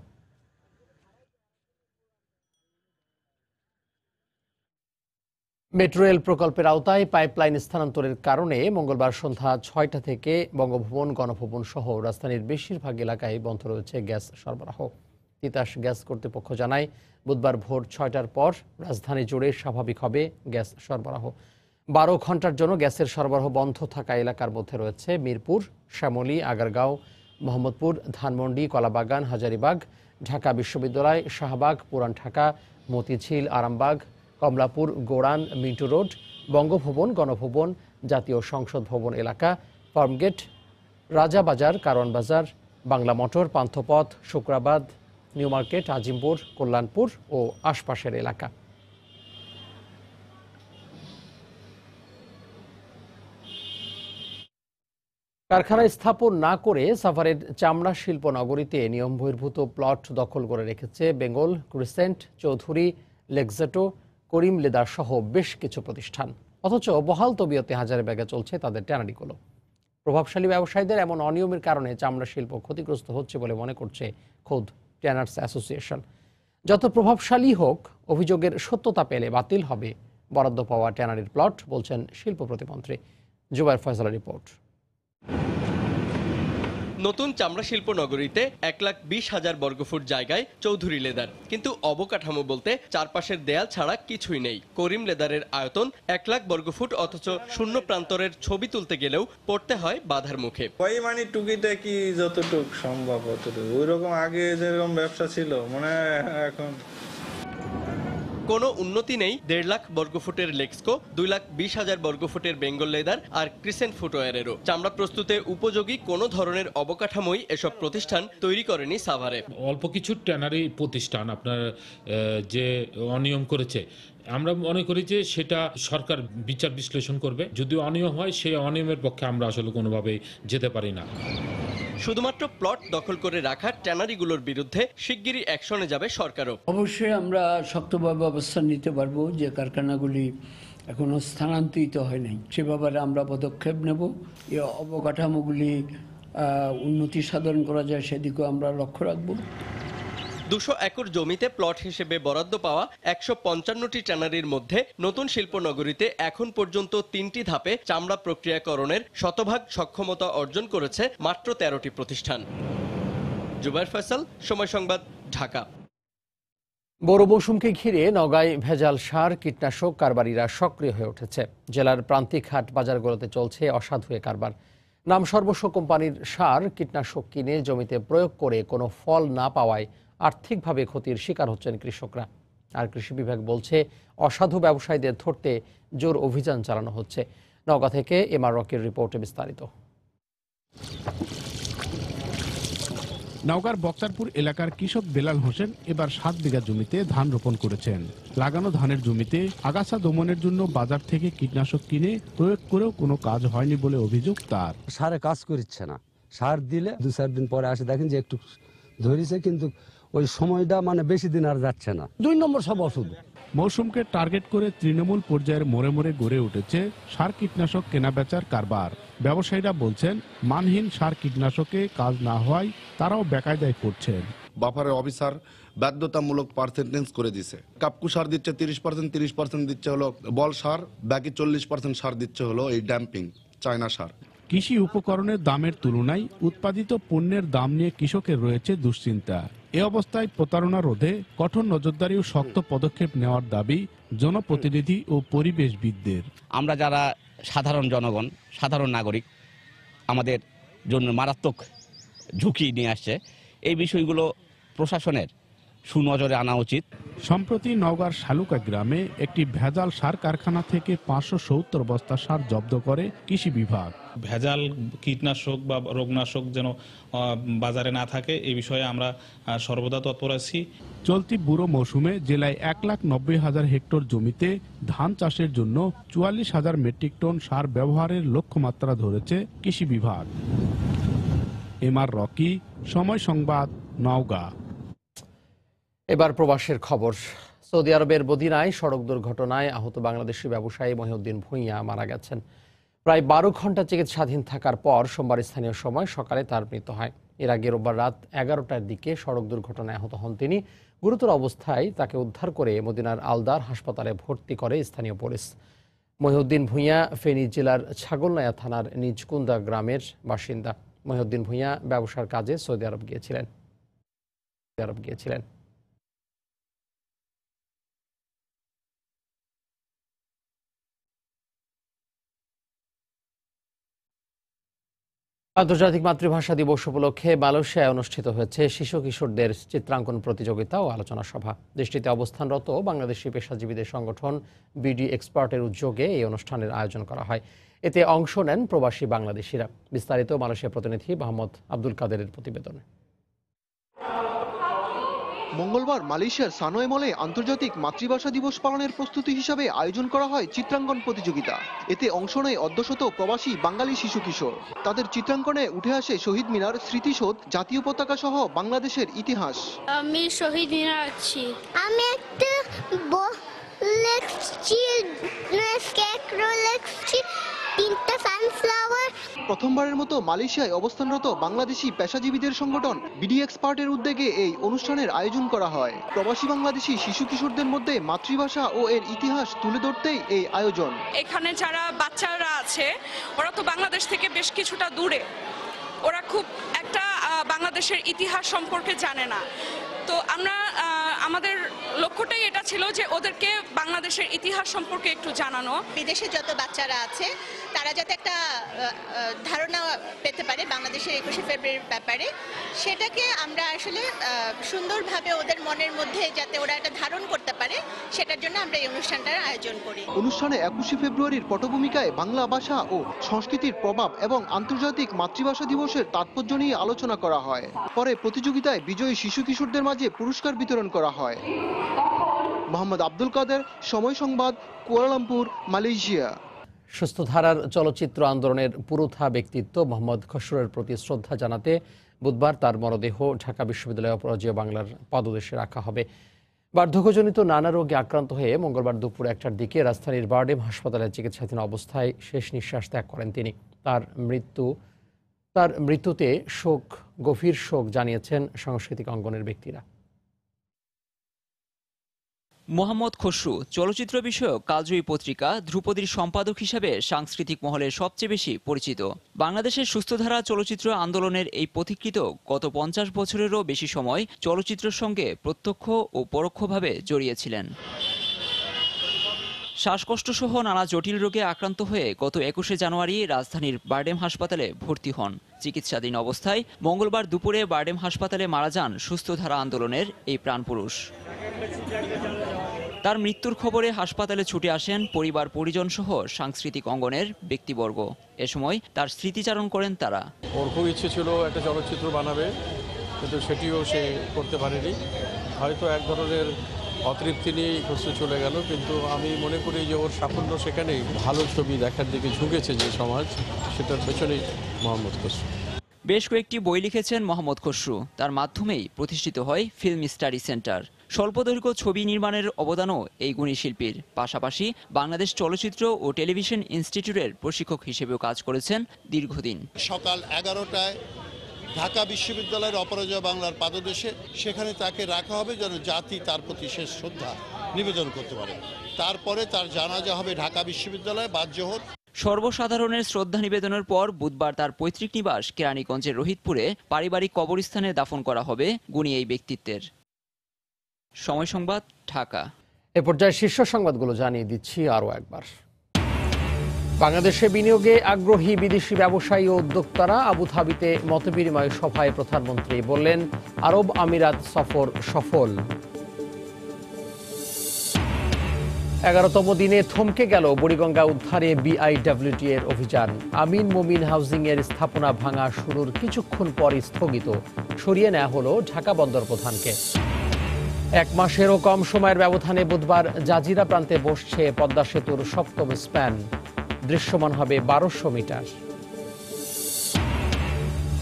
S1: মেট্রো রেল প্রকল্পের আওতায় পাইপলাইন স্থানান্তরের কারণে মঙ্গলবার সন্ধ্যা 6টা থেকে বঙ্গভবন, গণভবন সহ রাজধানীর বেশিরভাগ এলাকায় বন্ধ রয়েছে গ্যাস সরবরাহ। তিতাস গ্যাস কর্তৃপক্ষ জানায়, বুধবার ভোর 6টার পর রাজধানী জুড়ে স্বাভাবিক হবে গ্যাস সরবরাহ। 12 ঘন্টার জন্য গ্যাসের সরবরাহ বন্ধ থাকা এলাকার মধ্যে রয়েছে মিরপুর, শ্যামলী, আগারগাঁও, মোহাম্মদপুর, ধানমন্ডি, কলাবাগান, হাজারীবাগ, ঢাকা বিশ্ববিদ্যালয়, শাহবাগ, পুরান ঢাকা, মতিঝিল, আরামবাগ, কমলাপুর, গোড়ান, মিন্টু রোড, বঙ্গভবন, গণভবন, জাতীয় সংসদ ভবন এলাকা, Farmgate, Rajabazar, Karwan Bazar, Bangla motor, Panthapath, Shukrabad, new market, Azimpur, Kalyanpur ও আশপাশের এলাকা। কারখানা স্থাপন না করে সাভারের চামড়া শিল্প নগরীতে নিয়ম বহির্ভূত প্লট দখল করে রেখেছে বেঙ্গল, ক্রিসেন্ট, চৌধুরী, লেক্সাটো, করিম লেদার সহ বেশ কিছু প্রতিষ্ঠান। অথচ বহাল তবিয়তে হাজারে ব্যাগে চলছে তাদের ট্যানারিগুলো। প্রভাবশালী ব্যবসায়ীদের এমন অনিয়মের কারণে চামড়া শিল্প ক্ষতিগ্রস্ত হচ্ছে বলে মনে করছে খোদ ট্যানার্স অ্যাসোসিয়েশন। যত প্রভাবশালী হোক, অভিযোগের সত্যতা পেলে বাতিল হবে বরাদ্দ পাওয়া ট্যানারির প্লট, বলছেন শিল্প প্রতিমন্ত্রী। জুবায়ের ফয়সালের রিপোর্ট।
S17: নতুন চামড়া শিল্প নগরীতে 1,20,000 বর্গফুট জায়গায় চৌধুরী লেদার, কিন্তু অবকাঠামো বলতে চারপাশের দেয়াল ছাড়া কিছুই নেই। করিম লেদারের আয়তন 1,00,000 বর্গফুট, অথচ শূন্য প্রান্তরের ছবি তুলতে গেলেও পড়তে হয় বাধার মুখে।
S18: ওই মানে টুকিটাকি যতটুক সম্ভব অতটুকু, ওই রকম আগে যেরকম ব্যবসা ছিল মনে হয় এখন
S17: কোনো উন্নতি নেই। 1.5 লাখ বর্গফুটের লেক্সকো, 2,20,000 বর্গফুটের বেঙ্গল লেদার আর ক্রিসেন্ট ফুটওয়্যারেরও। চামড়া প্রস্তুতে উপযোগী কোনো ধরনের অবকাঠামোই এসব প্রতিষ্ঠান তৈরি করেনি সাভারে।
S19: অল্প কিছু ট্যানারি প্রতিষ্ঠান আপনার যে অনিয়ম করেছে, আমরা মনে করি যে সেটা সরকার বিচার বিশ্লেষণ করবে। যদি অনিয়ম হয়, সেই অনিয়মের পক্ষে আমরা আসলে কোনোভাবেই যেতে পারি না।
S17: শুধুমাত্র প্লট দখল করে রাখা ট্যানারিগুলোর বিরুদ্ধে শিগগিরই অ্যাকশনে যাবে সরকারও।
S20: অবশ্যই আমরা শক্তভাবে অবস্থান নিতে পারবো যে কারখানাগুলি এখনো স্থানান্তরিত হয় নাই, সে ব্যাপারে আমরা পদক্ষেপ নেব। এই অবকাঠামোগুলি উন্নতি সাধন করা যায় সেদিকেও আমরা লক্ষ্য রাখবো।
S17: 200 একর জমিতে প্লট হিসেবে বরাদ্দ পাওয়া 155টি ট্যানারির মধ্যে নতুন শিল্পনগরীতে এখন পর্যন্ত 3টি ধাপে চামড়া প্রক্রিয়াকরণের শতভাগ সক্ষমতা অর্জন করেছে মাত্র 13টি প্রতিষ্ঠান। জুবায়ের ফয়সাল, সময় সংবাদ, ঢাকা।
S1: বড় মৌসুমকে ঘিরে নওগাঁয় ভেজাল সার, কীটনাশক কারবারিরা সক্রিয় হয়ে উঠেছে। জেলার প্রান্তিক হাট বাজারগুলোতে চলছে অসাধু এ কারবার। নাম সর্বস্ব কোম্পানির সার, কীটনাশক কিনে জমিতে প্রয়োগ করে কোনো ফল না পাওয়ায় আর্থিকভাবে ক্ষতির শিকার হচ্ছেন কৃষকরা। আর কৃষি বিভাগ বলছে অসাধু ব্যবসায়ীদের ধরতে জোর অভিযান চালানো হচ্ছে। নওগাঁ থেকে এমআর রকির রিপোর্টে বিস্তারিত।
S21: নওগাঁর বক্তারপুর এলাকার কৃষক বেলাল হোসেন এবার 7 বিঘা জমিতে ধান রোপণ করেছেন। লাগানো ধানের জমিতে আগাছা দমনের জন্য বাজার থেকে কীটনাশক কিনে প্রয়োগ করেও কোনো কাজ হয়নি বলে অভিযোগ তার।
S22: সারে কাজ করছে না, সার দিলে 2-4 দিন পরে আসে দেখেন যে একটু ধরেছে, কিন্তু ওই সময়টা মানে বেশি দিন আর যাচ্ছে না। 2 নম্বর সব ওষুধ।
S21: মৌসুমকে টার্গেট করে তৃণমূল পর্যায়ের মোড়ে মোড়ে গড়ে উঠেছে সার কীটনাশক কেনাবেচার কারবার। ব্যবসায়ীরা বলছেন মানহীন সার কীটনাশকে কাজ না হওয়ায় তারাও বেকায়দায় পড়ছেন।
S23: বাফারের অফিসার বাধ্যতামূলক পার্সেন্টেজ করে দিছে। কাপকু সার দিচ্ছে 30%, 30% দিচ্ছে হলো বল সার, বাকি 40% সার দিচ্ছে হলো এই ড্যাম্পিং চায়না সার।
S21: কৃষি উপকরণের দামের তুলনায় উৎপাদিত পণ্যের দাম নিয়ে কৃষকের রয়েছে দুশ্চিন্তা। এ অবস্থায় প্রতারণা রোধে কঠোর নজরদারি ও শক্ত পদক্ষেপ নেওয়ার দাবি জনপ্রতিনিধি ও পরিবেশবিদদের।
S24: আমরা যারা সাধারণ জনগণ, সাধারণ নাগরিক, আমাদের জন্য মারাত্মক ঝুঁকি নিয়ে আসছে। এই বিষয়গুলো প্রশাসনের সুনজরে আনা উচিত।
S21: সম্প্রতি নওগাঁর শালুকা গ্রামে একটি ভেজাল সার কারখানা থেকে 570 বস্তা সার জব্দ করে কৃষি বিভাগ।
S25: ভেজাল কীটনাশক বা রোগনাশক যেন বাজারে না থাকে, এই বিষয়ে আমরা সর্বদা তৎপর আছি।
S21: চলতি বুড়ো মৌসুমে জেলায় 1,90,000 হেক্টর জমিতে ধান চাষের জন্য 44,000 মেট্রিক টন সার ব্যবহারের লক্ষ্যমাত্রা ধরেছে কৃষি বিভাগ। এমআর রকি, সময় সংবাদ, নওগাঁ।
S1: এবার প্রবাসের খবর। সৌদি আরবের মদিনায় সড়ক দুর্ঘটনায় আহত বাংলাদেশি ব্যবসায়ী মহিউদ্দিন ভূঁইয়া মারা গেছেন। প্রায় 12 ঘন্টা চিকিৎসাধীন থাকার পর সোমবার স্থানীয় সময় সকালে তার মৃত্যু হয়। এর আগে রোববার রাত 11টার দিকে সড়ক দুর্ঘটনায় আহত হন তিনি। গুরুতর অবস্থায় তাকে উদ্ধার করে মদিনার আলদার হাসপাতালে ভর্তি করে স্থানীয় পুলিশ। মহিউদ্দিন ভূঁইয়া ফেনী জেলার ছাগলনাইয়া থানার নিজকুন্দা গ্রামের বাসিন্দা। মহিউদ্দিন ভূঁইয়া ব্যবসার কাজে সৌদি আরব গিয়েছিলেন। আন্তর্জাতিক মাতৃভাষা দিবস উপলক্ষে মালয়েশিয়ায় অনুষ্ঠিত হয়েছে শিশু কিশোরদের চিত্রাঙ্কন প্রতিযোগিতা ও আলোচনা সভা। দেশটিতে অবস্থানরত বাংলাদেশি পেশাজীবীদের সংগঠন বিডি এক্সপার্টের উদ্যোগে এই অনুষ্ঠানের আয়োজন করা হয়। এতে অংশ নেন প্রবাসী বাংলাদেশিরা। বিস্তারিত মালয়েশিয়া প্রতিনিধি মোহাম্মদ আব্দুল কাদেরের প্রতিবেদনে।
S2: মঙ্গলবার মালয়েশিয়ার সানোয়ে মলে আন্তর্জাতিক মাতৃভাষা দিবস পালনের প্রস্তুতি হিসাবে আয়োজন করা হয় চিত্রাঙ্কন প্রতিযোগিতা। এতে অংশ নেয় অর্ধশত প্রবাসী বাঙালি শিশু কিশোর। তাদের চিত্রাঙ্কনে উঠে আসে শহীদ মিনার, স্মৃতিসৌধ, জাতীয় পতাকা সহ বাংলাদেশের ইতিহাস।
S3: আমি শহীদ মিনার আছি। আমি একটা
S2: প্রথমবারের মতো মালয়েশিয়ায় অবস্থানরত বাংলাদেশি পেশাজীবীদের সংগঠন বিডি এক্সপার্টের উদ্যোগে এই অনুষ্ঠানের আয়োজন করা হয়। প্রবাসী বাংলাদেশি শিশু কিশোরদের মধ্যে মাতৃভাষা ও এর ইতিহাস তুলে ধরতেই এই আয়োজন।
S5: এখানে যারা বাচ্চারা আছে ওরা তো বাংলাদেশ থেকে বেশ কিছুটা দূরে, ওরা খুব একটা বাংলাদেশের ইতিহাস সম্পর্কে জানে না। তো আমরা আমাদের লক্ষ্যটাই এটা ছিল যে ওদেরকে বাংলাদেশের ইতিহাস সম্পর্কে একটু জানানো।
S6: বিদেশে যত বাচ্চারা আছে তারা যাতে একটা ধারণা পেতে পারে বাংলাদেশের 21শে ফেব্রুয়ারির ব্যাপারে, সেটাকে আমরা আসলে সুন্দরভাবে ওদের মনের মধ্যে যাতে ওরা এটা ধারণ করতে পারে সেটার জন্য আমরা এই অনুষ্ঠানটার আয়োজন করি।
S2: অনুষ্ঠানে 21শে ফেব্রুয়ারির পটভূমিকায় বাংলা ভাষা ও সংস্কৃতির প্রভাব এবং আন্তর্জাতিক মাতৃভাষা দিবসের তাৎপর্য নিয়ে আলোচনা করা হয়। পরে প্রতিযোগিতায় বিজয়ী শিশু কিশোরদের মাঝে পুরস্কার বিতরণ করা হয়। মোহাম্মদ আব্দুল কাদের, সময় সংবাদ, কুয়ালালামপুর, মালয়েশিয়া।
S1: সুস্থধারার চলচ্চিত্র আন্দোলনের পুরোধা ব্যক্তিত্ব মোহাম্মদ খসরুরের প্রতি শ্রদ্ধা জানাতে বুধবার তার মরদেহ ঢাকা বিশ্ববিদ্যালয় অপরাজেয় বাংলার পাদদেশে রাখা হবে। বার্ধক্যজনিত নানা রোগে আক্রান্ত হয়ে মঙ্গলবার দুপুর 1টার দিকে রাজধানীর বারডেম হাসপাতালে চিকিৎসাধীন অবস্থায় শেষ নিঃশ্বাস ত্যাগ করেন তিনি। তার মৃত্যুতে গভীর শোক জানিয়েছেন সাংস্কৃতিক অঙ্গনের ব্যক্তিরা।
S7: মোহাম্মদ খসরু চলচ্চিত্র বিষয়ক কালজয়ী পত্রিকা ধ্রুপদীর সম্পাদক হিসেবে সাংস্কৃতিক মহলে সবচেয়ে বেশি পরিচিত। বাংলাদেশের সুস্থধারা চলচ্চিত্র আন্দোলনের এই পথিকৃত গত 50 বছরেরও বেশি সময় চলচ্চিত্রের সঙ্গে প্রত্যক্ষ ও পরোক্ষভাবে জড়িয়েছিলেন। শ্বাসকষ্টসহ নানা জটিল রোগে আক্রান্ত হয়ে গত 21শে জানুয়ারি রাজধানীর বারডেম হাসপাতালে ভর্তি হন। চিকিৎসাধীন অবস্থায় মঙ্গলবার দুপুরে বারডেম হাসপাতালে মারা যান সুস্থধারা আন্দোলনের এই প্রাণপুরুষ। তার মৃত্যুর খবরে হাসপাতালে ছুটে আসেন পরিবার পরিজন সহ সাংস্কৃতিক অঙ্গনের ব্যক্তিবর্গ। এ সময় তার স্মৃতিচারণ করেন তারা।
S8: ওর খুব ইচ্ছে ছিল একটা চলচ্চিত্র বানাবে, কিন্তু সেটিও সে করতে পারেনি। হয়তো এক ধরনের অতৃপ্তি নিয়েই খসরু চলে গেল, কিন্তু আমি মনে করি যে ওর সাফল্য সেখানেই। ভালো ছবি দেখার দিকে ঝুঁকেছে যে সমাজ, সেটার পেছনেই মোহাম্মদ খসরু।
S7: বেশ কয়েকটি বই লিখেছেন মোহাম্মদ খসরু। তার মাধ্যমেই প্রতিষ্ঠিত হয় ফিল্ম স্টাডি সেন্টার। স্বল্পদৈর্ঘ্য ছবি নির্মাণের অবদানও এই গুণী শিল্পীর। পাশাপাশি বাংলাদেশ চলচ্চিত্র ও টেলিভিশন ইনস্টিটিউটের প্রশিক্ষক হিসেবেও কাজ করেছেন দীর্ঘদিন।
S26: সকাল 11টায় ঢাকা বিশ্ববিদ্যালয়ের অপরাজয় বাংলার পাদদেশে, সেখানে তাকে রাখা হবে যেন জাতি তার প্রতি শেষ শ্রদ্ধা নিবেদন করতে পারে। তারপরে তার জানাজা হবে ঢাকা বিশ্ববিদ্যালয়ে বাদ-জোহর।
S7: সর্বসাধারণের শ্রদ্ধা নিবেদনের পর বুধবার তার পৈতৃক নিবাস কেরানীগঞ্জের রোহিতপুরে পারিবারিক কবরস্থানে দাফন করা হবে গুণী এই ব্যক্তিত্বের। সময় সংবাদ, ঢাকা।
S1: এ পর্যায়ে শীর্ষ সংবাদগুলো জানিয়ে দিচ্ছি আরও একবার। বাংলাদেশে বিনিয়োগে আগ্রহী বিদেশি ব্যবসায়ী ও উদ্যোক্তারা আবুধাবিতে মতবিনিময় সভায় প্রধানমন্ত্রী বললেন, আরব আমিরাত সফর সফল। 11তম দিনে থমকে গেল বুড়িগঙ্গা উদ্ধারে বিআইডব্লিউটি এর অভিযান। আমিন মোমিন হাউজিং এর স্থাপনা ভাঙা শুরুর কিছুক্ষণ পরই স্থগিত। সরিয়ে নেওয়া হলো ঢাকা বন্দর প্রধানকে। 1 মাসেরও কম সময়ের ব্যবধানে বুধবার জাজিরা প্রান্তে বসছে পদ্মা সেতুর 7ম স্প্যান। দৃশ্যমান হবে 1200 মিটার।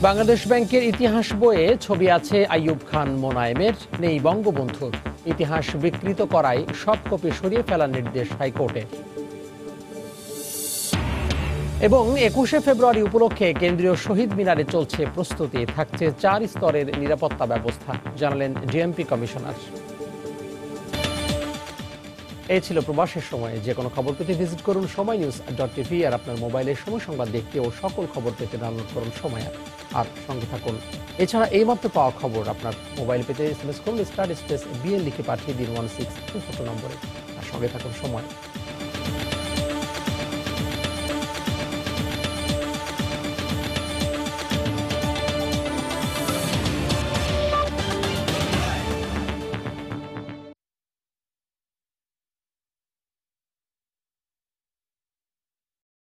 S1: বাংলাদেশ ব্যাংকের ইতিহাস বইয়ে ছবি আছে আইয়ুব খান মোনায়েমের, নেই বঙ্গবন্ধুর। ইতিহাস বিকৃত করায় সব কপি সরিয়ে ফেলার নির্দেশ হাইকোর্টের। এবং 21শে ফেব্রুয়ারি উপলক্ষে কেন্দ্রীয় শহীদ মিনারে চলছে প্রস্তুতি, থাকছে 4 স্তরের নিরাপত্তা ব্যবস্থা, জানালেন ডিএমপি কমিশনার। এই ছিল প্রবাসের সময়ে। যে কোনো খবর পেতে ভিজিট করুন সময়নিউজ.tv, আর আপনার মোবাইলে সময় সংবাদ দেখতে ও সকল খবর পেতে ডাউনলোড করুন সময় অ্যাপ আর সঙ্গে থাকুন। এছাড়া এইমাত্র পাওয়া খবর আপনার মোবাইল পেতে SMS করুন *BL লিখে পাঠিয়ে দিন 16242 নম্বরে, আর সঙ্গে থাকুন সময়।